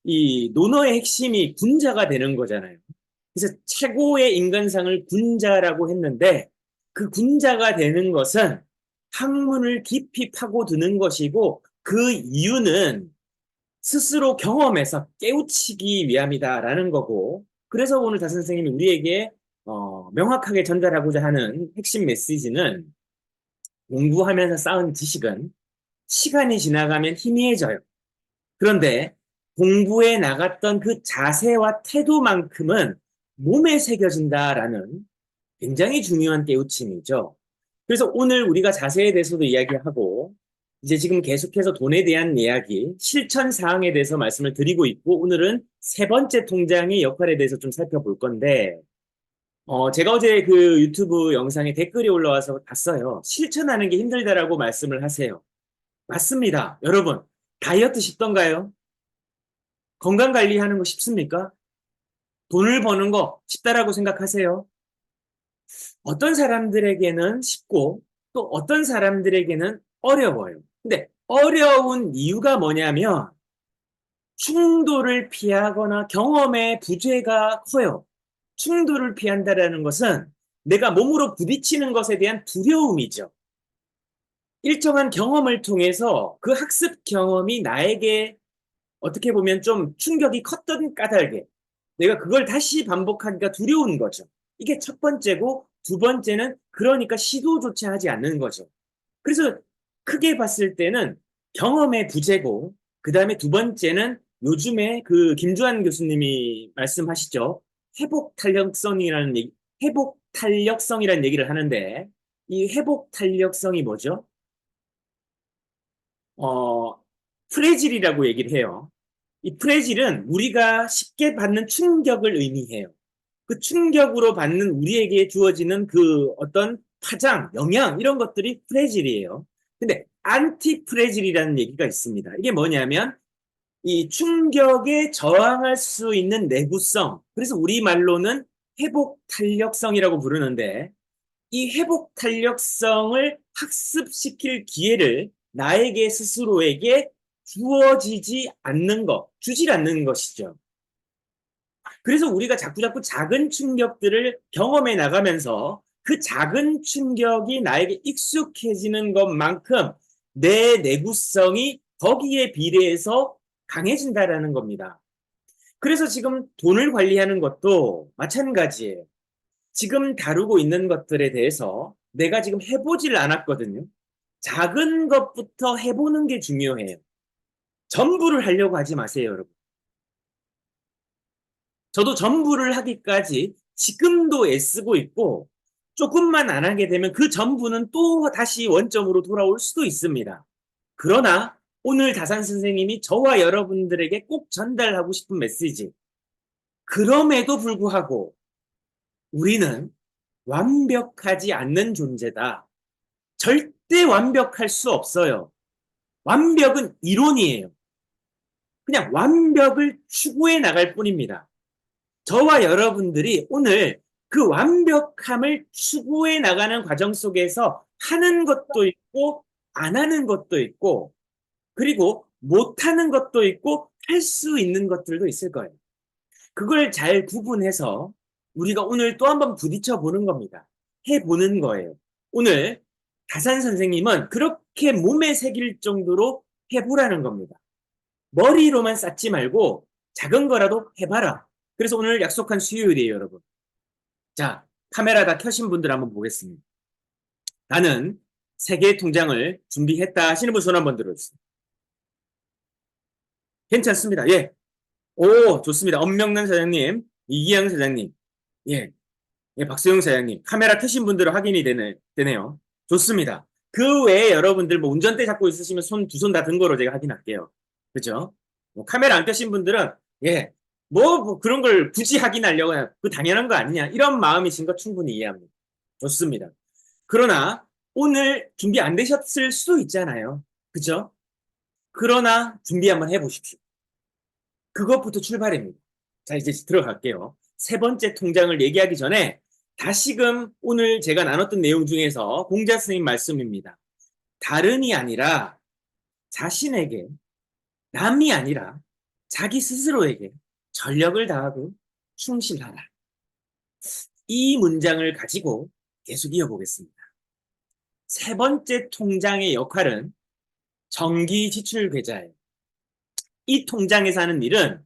이 논어의 핵심이 군자가 되는 거잖아요. 그래서 최고의 인간상을 군자라고 했는데 그 군자가 되는 것은 학문을 깊이 파고드는 것이고 그 이유는 스스로 경험해서 깨우치기 위함이다라는 거고 그래서 오늘 다 선생님이 우리에게 명확하게 전달하고자 하는 핵심 메시지는 공부하면서 쌓은 지식은 시간이 지나가면 희미해져요. 그런데 공부해 나갔던 그 자세와 태도만큼은 몸에 새겨진다라는 굉장히 중요한 깨우침이죠. 그래서 오늘 우리가 자세에 대해서도 이야기하고 이제 지금 계속해서 돈에 대한 이야기, 실천 사항에 대해서 말씀을 드리고 있고 오늘은 세 번째 통장의 역할에 대해서 좀 살펴볼 건데 제가 어제 그 유튜브 영상에 댓글이 올라와서 봤어요. 실천하는 게 힘들다라고 말씀을 하세요. 맞습니다. 여러분, 다이어트 쉽던가요? 건강 관리하는 거 쉽습니까? 돈을 버는 거 쉽다라고 생각하세요? 어떤 사람들에게는 쉽고 또 어떤 사람들에게는 어려워요. 근데 어려운 이유가 뭐냐면 충돌을 피하거나 경험의 부재가 커요. 충돌을 피한다라는 것은 내가 몸으로 부딪히는 것에 대한 두려움이죠. 일정한 경험을 통해서 그 학습 경험이 나에게 어떻게 보면 좀 충격이 컸던 까닭에 내가 그걸 다시 반복하기가 두려운 거죠. 이게 첫 번째고, 두 번째는 그러니까 시도조차 하지 않는 거죠. 그래서 크게 봤을 때는 경험의 부재고, 그 다음에 두 번째는 요즘에 그 김주한 교수님이 말씀하시죠. 회복 탄력성이라는 얘기를 하는데, 이 회복 탄력성이 뭐죠? 어, 프레질이라고 얘기를 해요. 이 프레질은 우리가 쉽게 받는 충격을 의미해요. 그 충격으로 받는 우리에게 주어지는 그 어떤 파장, 영향, 이런 것들이 프레질이에요. 근데 안티 프레질이라는 얘기가 있습니다. 이게 뭐냐면 이 충격에 저항할 수 있는 내구성. 그래서 우리말로는 회복 탄력성이라고 부르는데 이 회복 탄력성을 학습시킬 기회를 나에게 스스로에게 주어지지 않는 것, 주질 않는 것이죠. 그래서 우리가 자꾸자꾸 작은 충격들을 경험해 나가면서 그 작은 충격이 나에게 익숙해지는 것만큼 내 내구성이 거기에 비례해서 강해진다라는 겁니다. 그래서 지금 돈을 관리하는 것도 마찬가지예요. 지금 다루고 있는 것들에 대해서 내가 지금 해보질 않았거든요. 작은 것부터 해보는 게 중요해요. 전부를 하려고 하지 마세요, 여러분. 저도 전부를 하기까지 지금도 애쓰고 있고 조금만 안 하게 되면 그 전부는 또 다시 원점으로 돌아올 수도 있습니다. 그러나 오늘 다산 선생님이 저와 여러분들에게 꼭 전달하고 싶은 메시지. 그럼에도 불구하고 우리는 완벽하지 않는 존재다. 절대 완벽할 수 없어요. 완벽은 이론이에요. 그냥 완벽을 추구해 나갈 뿐입니다. 저와 여러분들이 오늘 그 완벽함을 추구해 나가는 과정 속에서 하는 것도 있고 안 하는 것도 있고 그리고 못하는 것도 있고 할 수 있는 것들도 있을 거예요. 그걸 잘 구분해서 우리가 오늘 또 한번 부딪혀 보는 겁니다. 해보는 거예요. 오늘 다산 선생님은 그렇게 몸에 새길 정도로 해보라는 겁니다. 머리로만 쌓지 말고 작은 거라도 해봐라. 그래서 오늘 약속한 수요일이에요, 여러분. 자, 카메라 다 켜신 분들 한번 보겠습니다. 나는 세계 통장을 준비했다 하시는 분 손 한번 들어주세요. 괜찮습니다. 예. 오, 좋습니다. 엄명란 사장님, 이기영 사장님, 예, 예, 박수영 사장님, 카메라 켜신 분들은 확인이 되네요. 좋습니다. 그 외에 여러분들 뭐 운전대 잡고 있으시면 두 손 다 든 거로 제가 확인할게요. 그죠? 뭐 카메라 안 켜신 분들은, 예, 뭐 그런 걸 굳이 확인하려고 해요. 그 당연한 거 아니냐. 이런 마음이신 거 충분히 이해합니다. 좋습니다. 그러나 오늘 준비 안 되셨을 수도 있잖아요. 그죠? 그러나 준비 한번 해보십시오. 그것부터 출발입니다. 자, 이제 들어갈게요. 세 번째 통장을 얘기하기 전에 다시금 오늘 제가 나눴던 내용 중에서 공자 선생님 말씀입니다. 다른이 아니라 자신에게, 남이 아니라 자기 스스로에게 전력을 다하고 충실하라. 이 문장을 가지고 계속 이어보겠습니다. 세 번째 통장의 역할은 정기 지출 계좌예요. 이 통장에서 하는 일은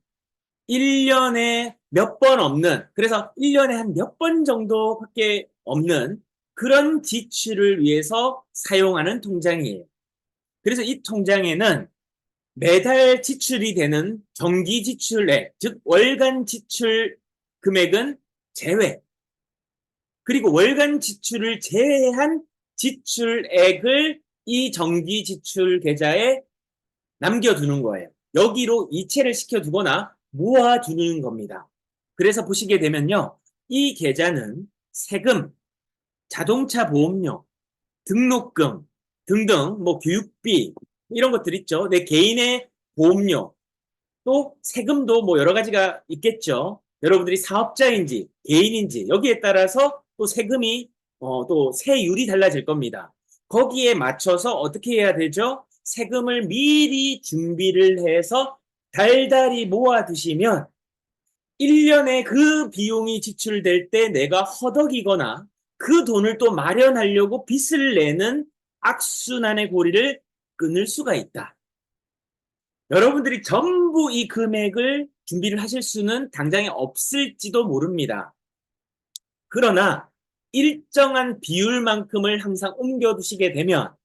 1년에 몇 번 없는, 그래서 1년에 한 몇 번 정도밖에 없는 그런 지출을 위해서 사용하는 통장이에요. 그래서 이 통장에는 매달 지출이 되는 정기 지출액, 즉 월간 지출 금액은 제외, 그리고 월간 지출을 제외한 지출액을 이 정기 지출 계좌에 남겨두는 거예요. 여기로 이체를 시켜두거나 모아두는 겁니다. 그래서 보시게 되면요. 이 계좌는 세금, 자동차 보험료, 등록금 등등 뭐 교육비 이런 것들 있죠. 내 개인의 보험료 또 세금도 뭐 여러 가지가 있겠죠. 여러분들이 사업자인지 개인인지 여기에 따라서 또 세금이 또 세율이 달라질 겁니다. 거기에 맞춰서 어떻게 해야 되죠? 세금을 미리 준비를 해서 달달이 모아두시면 1년에 그 비용이 지출될 때 내가 허덕이거나 그 돈을 또 마련하려고 빚을 내는 악순환의 고리를 끊을 수가 있다. 여러분들이 전부 이 금액을 준비를 하실 수는 당장에 없을지도 모릅니다. 그러나 일정한 비율만큼을 항상 옮겨두시게 되면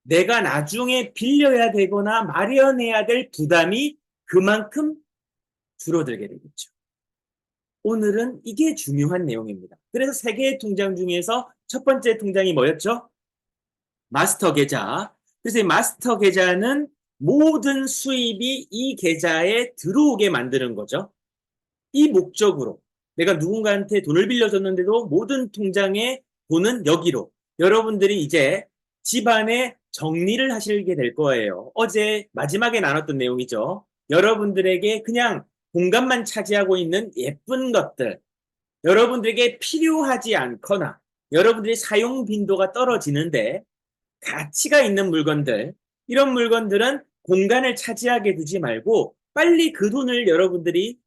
내가 나중에 빌려야 되거나 마련해야 될 부담이 그만큼 줄어들게 되겠죠. 오늘은 이게 중요한 내용입니다. 그래서 세 개의 통장 중에서 첫 번째 통장이 뭐였죠? 마스터 계좌. 그래서 이 마스터 계좌는 모든 수입이 이 계좌에 들어오게 만드는 거죠. 이 목적으로 내가 누군가한테 돈을 빌려줬는데도 모든 통장의 돈은 여기로. 여러분들이 이제 집안에 정리를 하시게 될 거예요. 어제 마지막에 나눴던 내용이죠. 여러분들에게 그냥 공간만 차지하고 있는 예쁜 것들, 여러분들에게 필요하지 않거나 여러분들의 사용 빈도가 떨어지는데 가치가 있는 물건들, 이런 물건들은 공간을 차지하게 두지 말고 빨리 그 돈을 여러분들이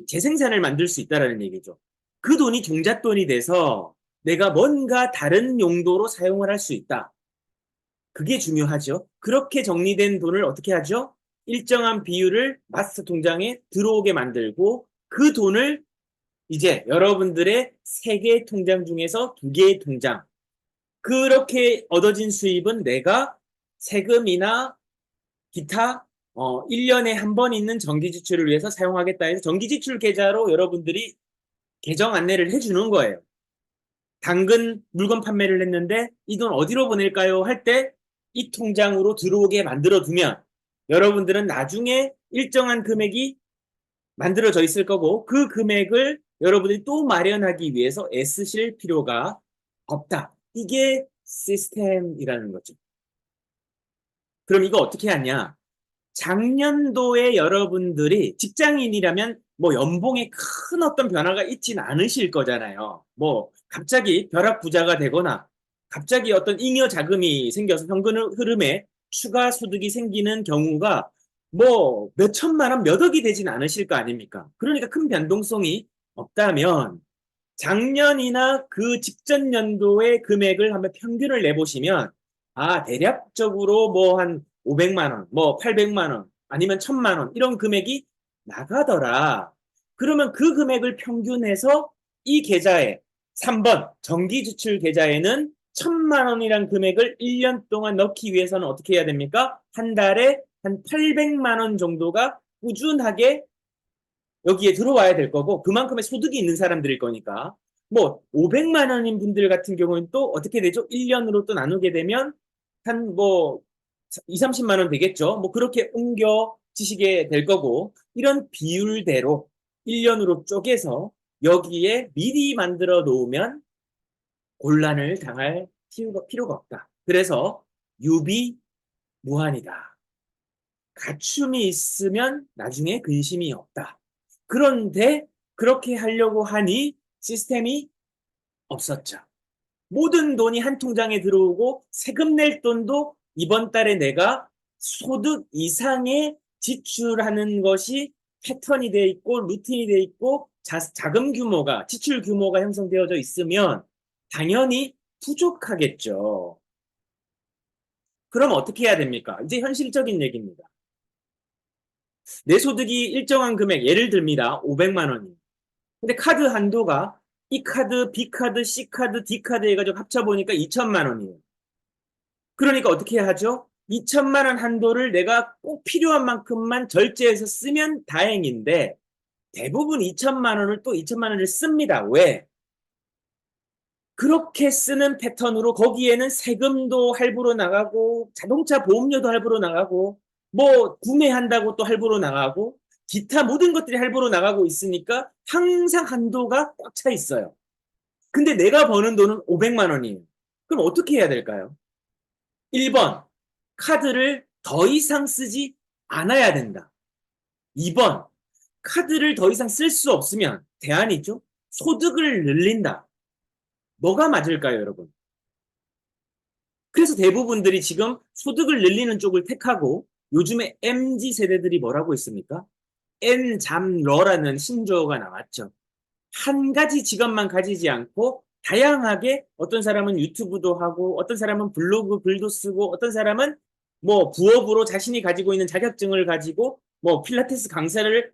재생산을 만들 수 있다는 얘기죠. 그 돈이 종잣돈이 돼서 내가 뭔가 다른 용도로 사용을 할 수 있다. 그게 중요하죠. 그렇게 정리된 돈을 어떻게 하죠? 일정한 비율을 마스터 통장에 들어오게 만들고 그 돈을 이제 여러분들의 3개의 통장 중에서 2개의 통장, 그렇게 얻어진 수입은 내가 세금이나 기타 1년에 한 번 있는 정기지출을 위해서 사용하겠다 해서 정기지출 계좌로 여러분들이 계정 안내를 해주는 거예요. 당근 물건 판매를 했는데 이 돈 어디로 보낼까요? 할 때 이 통장으로 들어오게 만들어 두면 여러분들은 나중에 일정한 금액이 만들어져 있을 거고 그 금액을 여러분들이 또 마련하기 위해서 애쓰실 필요가 없다. 이게 시스템이라는 거죠. 그럼 이거 어떻게 하냐? 작년도에 여러분들이 직장인이라면 뭐 연봉에 큰 어떤 변화가 있진 않으실 거잖아요. 뭐 갑자기 벼락부자가 되거나 갑자기 어떤 잉여 자금이 생겨서 현금 흐름에 추가 소득이 생기는 경우가 뭐 몇 천만 원, 몇 억이 되진 않으실 거 아닙니까? 그러니까 큰 변동성이 없다면 작년이나 그 직전 연도의 금액을 한번 평균을 내보시면 대략적으로 뭐 한 500만 원, 뭐 800만 원, 아니면 1000만 원 이런 금액이 나가더라. 그러면 그 금액을 평균해서 이 계좌에 3번 정기지출 계좌에는 1000만 원이란 금액을 1년 동안 넣기 위해서는 어떻게 해야 됩니까? 한 달에 한 800만 원 정도가 꾸준하게 여기에 들어와야 될 거고 그만큼의 소득이 있는 사람들일 거니까 뭐 500만 원인 분들 같은 경우는 또 어떻게 되죠? 1년으로 또 나누게 되면 한 뭐 2, 30만 원 되겠죠. 뭐 그렇게 옮겨지시게 될 거고 이런 비율대로 1년으로 쪼개서 여기에 미리 만들어 놓으면 곤란을 당할 필요가 없다. 그래서 유비무환이다. 갖춤이 있으면 나중에 근심이 없다. 그런데 그렇게 하려고 하니 시스템이 없었죠. 모든 돈이 한 통장에 들어오고 세금 낼 돈도 이번 달에 내가 소득 이상의 지출하는 것이 패턴이 돼 있고 루틴이 돼 있고 자금 규모가 지출 규모가 형성되어져 있으면 당연히 부족하겠죠. 그럼 어떻게 해야 됩니까? 이제 현실적인 얘기입니다. 내 소득이 일정한 금액, 예를 듭니다. 500만 원이에요. 근데 카드 한도가 이 카드, B 카드, C 카드, D 카드 해가지고 합쳐보니까 2천만 원이에요. 그러니까 어떻게 하죠? 2천만 원 한도를 내가 꼭 필요한 만큼만 절제해서 쓰면 다행인데 대부분 2천만 원을 또 2천만 원을 씁니다. 왜? 그렇게 쓰는 패턴으로 거기에는 세금도 할부로 나가고 자동차 보험료도 할부로 나가고 뭐 구매한다고 또 할부로 나가고 기타 모든 것들이 할부로 나가고 있으니까 항상 한도가 꽉 차 있어요. 근데 내가 버는 돈은 500만 원이에요. 그럼 어떻게 해야 될까요? 1번, 카드를 더 이상 쓰지 않아야 된다. 2번, 카드를 더 이상 쓸 수 없으면 대안이죠. 소득을 늘린다. 뭐가 맞을까요, 여러분? 그래서 대부분들이 지금 소득을 늘리는 쪽을 택하고 요즘에 MZ 세대들이 뭐라고 있습니까? N잠러라는 신조어가 나왔죠. 한 가지 직업만 가지지 않고 다양하게 어떤 사람은 유튜브도 하고 어떤 사람은 블로그 글도 쓰고 어떤 사람은 뭐 부업으로 자신이 가지고 있는 자격증을 가지고 뭐 필라테스 강사를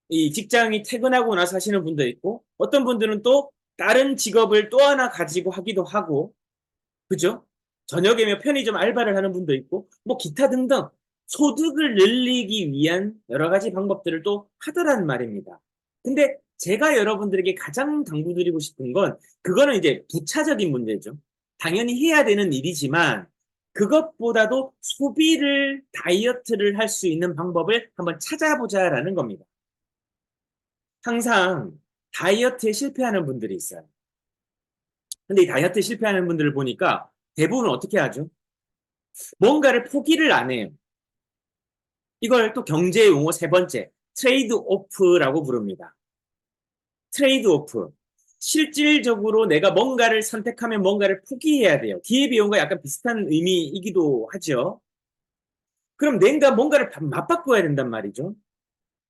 이 직장이 퇴근하고 나서 하시는 분도 있고 어떤 분들은 또 다른 직업을 또 하나 가지고 하기도 하고 그죠? 저녁에 편의점 알바를 하는 분도 있고 뭐 기타 등등 소득을 늘리기 위한 여러 가지 방법들을 또 하더란 말입니다. 근데 제가 여러분들에게 가장 당부드리고 싶은 건 그거는 이제 부차적인 문제죠. 당연히 해야 되는 일이지만 그것보다도 소비를 다이어트를 할 수 있는 방법을 한번 찾아보자라는 겁니다. 항상 다이어트에 실패하는 분들이 있어요. 근데 이 다이어트에 실패하는 분들을 보니까 대부분 어떻게 하죠? 뭔가를 포기를 안 해요. 이걸 또 경제 용어 세 번째, 트레이드 오프라고 부릅니다. 트레이드 오프. 실질적으로 내가 뭔가를 선택하면 뭔가를 포기해야 돼요. 기회비용과 약간 비슷한 의미이기도 하죠. 그럼 내가 뭔가를 맞바꿔야 된단 말이죠.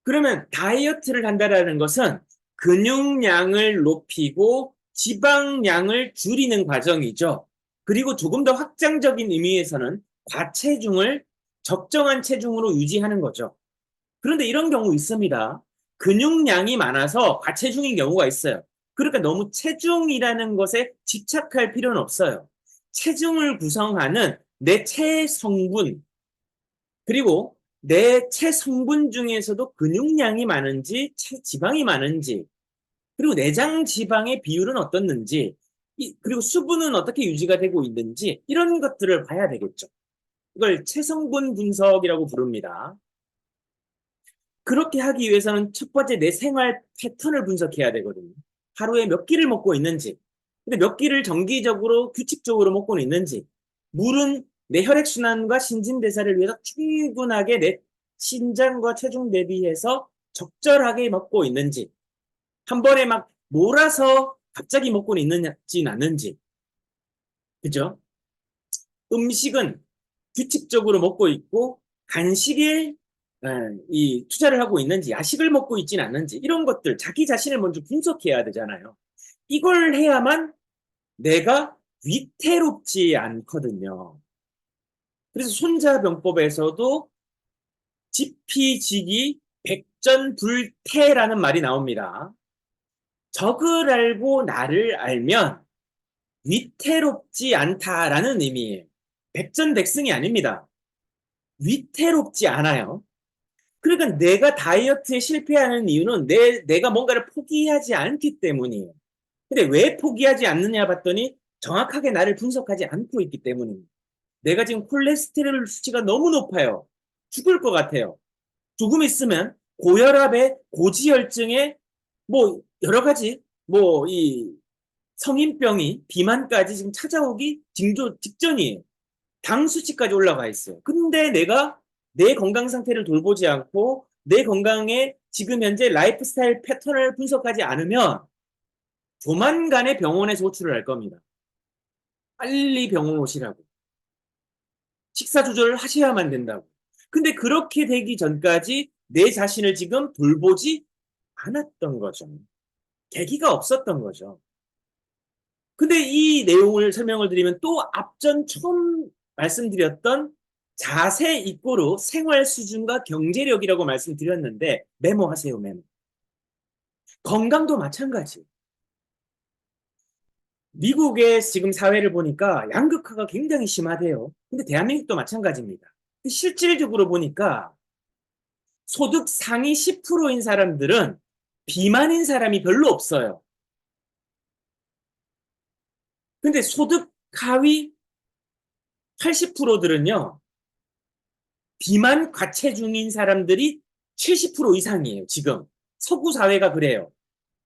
그러면 다이어트를 한다는 것은 근육량을 높이고 지방량을 줄이는 과정이죠. 그리고 조금 더 확장적인 의미에서는 과체중을 적정한 체중으로 유지하는 거죠. 그런데 이런 경우 있습니다. 근육량이 많아서 과체중인 경우가 있어요. 그러니까 너무 체중이라는 것에 집착할 필요는 없어요. 체중을 구성하는 내 체성분, 그리고 내 체성분 중에서도 근육량이 많은지, 체지방이 많은지, 그리고 내장 지방의 비율은 어떻는지, 그리고 수분은 어떻게 유지가 되고 있는지, 이런 것들을 봐야 되겠죠. 이걸 체성분 분석이라고 부릅니다. 그렇게 하기 위해서는 첫 번째 내 생활 패턴을 분석해야 되거든요. 하루에 몇 끼를 먹고 있는지, 근데 몇 끼를 정기적으로 규칙적으로 먹고는 있는지, 물은 내 혈액순환과 신진대사를 위해서 충분하게 내 신장과 체중 대비해서 적절하게 먹고 있는지, 한 번에 막 몰아서 갑자기 먹고는 있는지 않는지, 그죠? 음식은 규칙적으로 먹고 있고 간식에 이 투자를 하고 있는지 야식을 먹고 있지는 않는지 이런 것들 자기 자신을 먼저 분석해야 되잖아요. 이걸 해야만 내가 위태롭지 않거든요. 그래서 손자병법에서도 지피지기 백전불태라는 말이 나옵니다. 적을 알고 나를 알면 위태롭지 않다라는 의미예요. 백전백승이 아닙니다. 위태롭지 않아요. 그러니까 내가 다이어트에 실패하는 이유는 내가 뭔가를 포기하지 않기 때문이에요. 근데 왜 포기하지 않느냐 봤더니 정확하게 나를 분석하지 않고 있기 때문입니다. 내가 지금 콜레스테롤 수치가 너무 높아요. 죽을 것 같아요. 조금 있으면 고혈압에 고지혈증에 뭐 여러 가지 뭐 이 성인병이 비만까지 지금 찾아오기 직전이에요. 당 수치까지 올라가 있어요. 근데 내가 내 건강 상태를 돌보지 않고 내 건강에 지금 현재 라이프 스타일 패턴을 분석하지 않으면 조만간에 병원에 소출을 할 겁니다. 빨리 병원 오시라고. 식사 조절을 하셔야만 된다고. 근데 그렇게 되기 전까지 내 자신을 지금 돌보지 않았던 거죠. 계기가 없었던 거죠. 근데 이 내용을 설명을 드리면 또 앞전 처음 말씀드렸던 자세 이꼬르 생활 수준과 경제력이라고 말씀드렸는데 메모하세요, 메모. 건강도 마찬가지. 미국의 지금 사회를 보니까 양극화가 굉장히 심하대요. 근데 대한민국도 마찬가지입니다. 실질적으로 보니까 소득 상위 10%인 사람들은 비만인 사람이 별로 없어요. 근데 소득 하위 80%들은요, 비만 과체중인 사람들이 70% 이상이에요, 지금. 서구 사회가 그래요.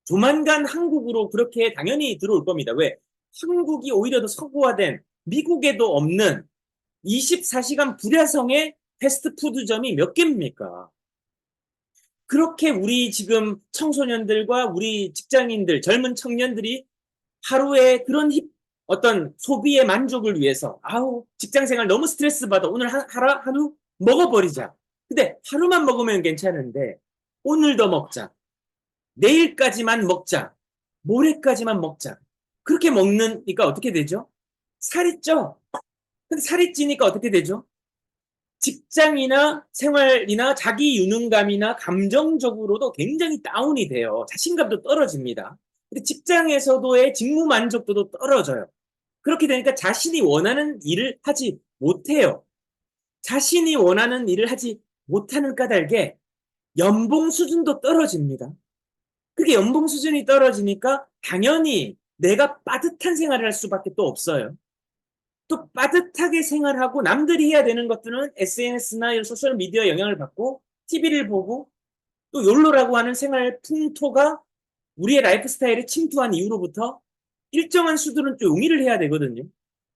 조만간 한국으로 그렇게 당연히 들어올 겁니다. 왜? 한국이 오히려 더 서구화된 미국에도 없는 24시간 불야성의 패스트푸드점이 몇 개입니까? 그렇게 우리 지금 청소년들과 우리 직장인들, 젊은 청년들이 하루에 그런 어떤 소비의 만족을 위해서 아우 직장생활 너무 스트레스 받아 오늘 하루 먹어버리자. 근데 하루만 먹으면 괜찮은데 오늘 더 먹자. 내일까지만 먹자. 모레까지만 먹자. 그렇게 먹으니까 어떻게 되죠? 살이 쪄. 근데 살이 찌니까 어떻게 되죠? 직장이나 생활이나 자기 유능감이나 감정적으로도 굉장히 다운이 돼요. 자신감도 떨어집니다. 근데 직장에서도의 직무 만족도도 떨어져요. 그렇게 되니까 자신이 원하는 일을 하지 못해요. 자신이 원하는 일을 하지 못하는 까닭에 연봉 수준도 떨어집니다. 그게 연봉 수준이 떨어지니까 당연히 내가 빠듯한 생활을 할 수밖에 또 없어요. 또 빠듯하게 생활하고 남들이 해야 되는 것들은 SNS나 이런 소셜미디어 영향을 받고 TV를 보고 또 욜로라고 하는 생활 풍토가 우리의 라이프 스타일에 침투한 이후로부터 일정한 수준은 또 용의를 해야 되거든요.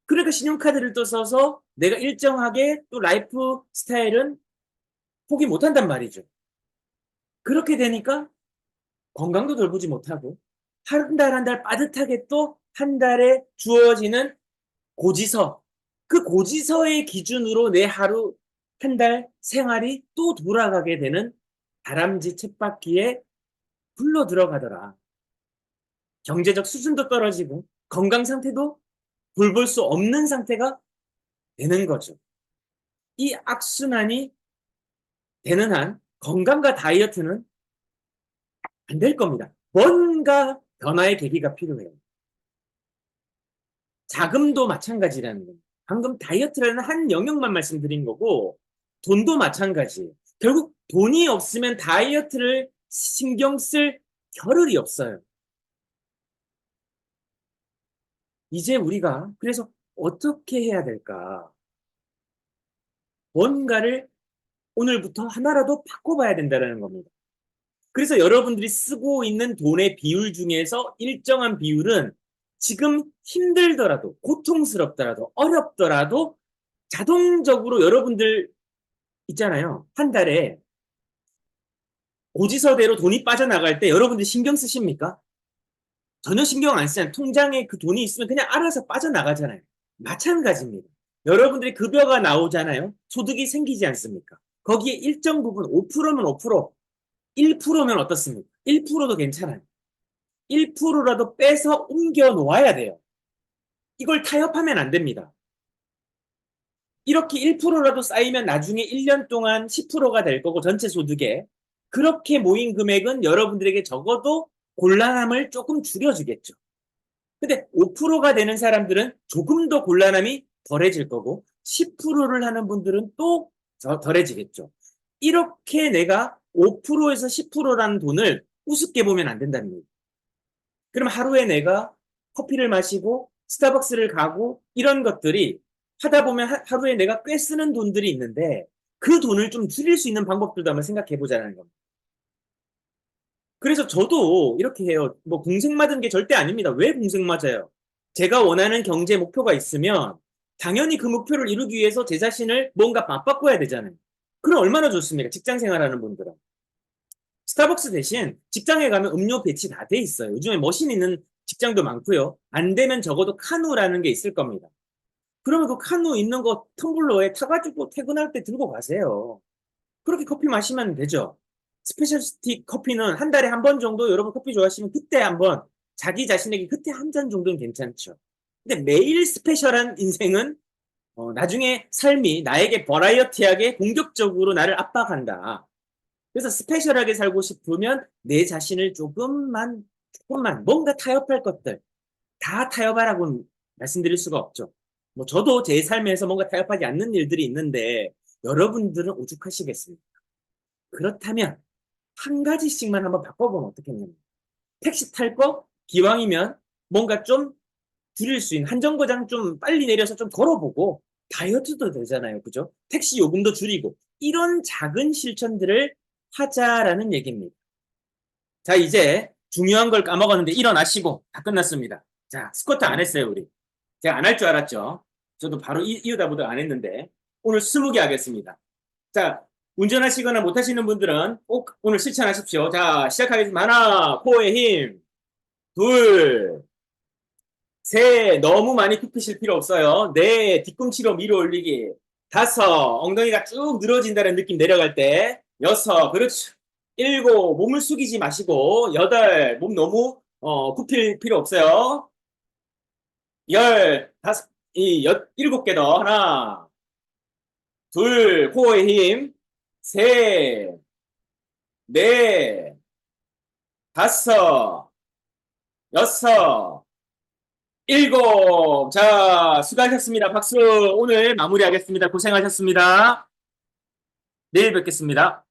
그러니까 신용카드를 또 써서 내가 일정하게 또 라이프 스타일은 포기 못한단 말이죠. 그렇게 되니까 건강도 돌보지 못하고 한 달 한 달 빠듯하게 또 한 달에 주어지는 고지서, 그 고지서의 기준으로 내 하루 한 달 생활이 또 돌아가게 되는 다람쥐 쳇바퀴에 굴러 들어가더라. 경제적 수준도 떨어지고 건강 상태도 돌볼 수 없는 상태가 되는 거죠. 이 악순환이 되는 한 건강과 다이어트는 안 될 겁니다. 뭔가 변화의 계기가 필요해요. 자금도 마찬가지라는 겁니다. 방금 다이어트라는 한 영역만 말씀드린 거고 돈도 마찬가지예요. 결국 돈이 없으면 다이어트를 신경 쓸 겨를이 없어요. 이제 우리가 그래서 어떻게 해야 될까? 뭔가를 오늘부터 하나라도 바꿔봐야 된다는 겁니다. 그래서 여러분들이 쓰고 있는 돈의 비율 중에서 일정한 비율은 지금 힘들더라도, 고통스럽더라도, 어렵더라도 자동적으로 여러분들 있잖아요. 한 달에 고지서대로 돈이 빠져나갈 때 여러분들 신경 쓰십니까? 전혀 신경 안 쓰잖아요. 통장에 그 돈이 있으면 그냥 알아서 빠져나가잖아요. 마찬가지입니다. 여러분들이 급여가 나오잖아요. 소득이 생기지 않습니까? 거기에 일정 부분 5%면 5%, 1%면 어떻습니까? 1%도 괜찮아요. 1%라도 빼서 옮겨 놓아야 돼요. 이걸 타협하면 안 됩니다. 이렇게 1%라도 쌓이면 나중에 1년 동안 10%가 될 거고 전체 소득에 그렇게 모인 금액은 여러분들에게 적어도 곤란함을 조금 줄여주겠죠. 근데 5%가 되는 사람들은 조금 더 곤란함이 덜해질 거고 10%를 하는 분들은 또 덜해지겠죠. 이렇게 내가 5%에서 10%라는 돈을 우습게 보면 안 된다는 거예요. 그럼 하루에 내가 커피를 마시고 스타벅스를 가고 이런 것들이 하다 보면 하루에 내가 꽤 쓰는 돈들이 있는데 그 돈을 좀 줄일 수 있는 방법들도 한번 생각해 보자는 겁니다. 그래서 저도 이렇게 해요. 뭐 공생 맞은 게 절대 아닙니다. 왜 공생 맞아요? 제가 원하는 경제 목표가 있으면 당연히 그 목표를 이루기 위해서 제 자신을 뭔가 맞바꿔야 되잖아요. 그럼 얼마나 좋습니까? 직장 생활하는 분들은. 스타벅스 대신 직장에 가면 음료 배치 다 돼 있어요. 요즘에 머신 있는 직장도 많고요. 안 되면 적어도 카누라는 게 있을 겁니다. 그러면 그 카누 있는 거 텀블러에 타가지고 퇴근할 때 들고 가세요. 그렇게 커피 마시면 되죠. 스페셜티 커피는 한 달에 한 번 정도 여러분 커피 좋아하시면 그때 한번 자기 자신에게 그때 한 잔 정도는 괜찮죠. 근데 매일 스페셜한 인생은 나중에 삶이 나에게 버라이어티하게 공격적으로 나를 압박한다. 그래서 스페셜하게 살고 싶으면 내 자신을 조금만 뭔가 타협할 것들 다 타협하라고 말씀드릴 수가 없죠. 뭐 저도 제 삶에서 뭔가 타협하지 않는 일들이 있는데 여러분들은 오죽하시겠습니까? 그렇다면 한 가지씩만 한번 바꿔보면 어떻겠냐면 택시 탈 거 기왕이면 뭔가 좀 줄일 수 있는 한정거장 좀 빨리 내려서 좀 걸어보고 다이어트도 되잖아요. 그죠? 택시 요금도 줄이고 이런 작은 실천들을 하자라는 얘기입니다. 자, 이제 중요한 걸 까먹었는데 일어나시고 다 끝났습니다. 자, 스쿼트 안 했어요, 우리. 제가 안 할 줄 알았죠. 저도 바로 이유다 보다 안 했는데 오늘 20개 하겠습니다. 자, 운전하시거나 못하시는 분들은 꼭 오늘 실천하십시오. 자, 시작하겠습니다. 하나, 코어에 힘. 둘, 셋, 너무 많이 굽히실 필요 없어요. 넷, 뒤꿈치로 밀어 올리기. 다섯, 엉덩이가 쭉 늘어진다는 느낌 내려갈 때. 여섯, 그렇죠. 일곱, 몸을 숙이지 마시고. 여덟, 몸 너무 굽힐 필요 없어요. 일곱 개 더. 하나, 둘, 코어의 힘. 셋, 넷, 다섯, 여섯, 일곱. 자, 수고하셨습니다. 박수. 오늘 마무리하겠습니다. 고생하셨습니다. 내일 뵙겠습니다.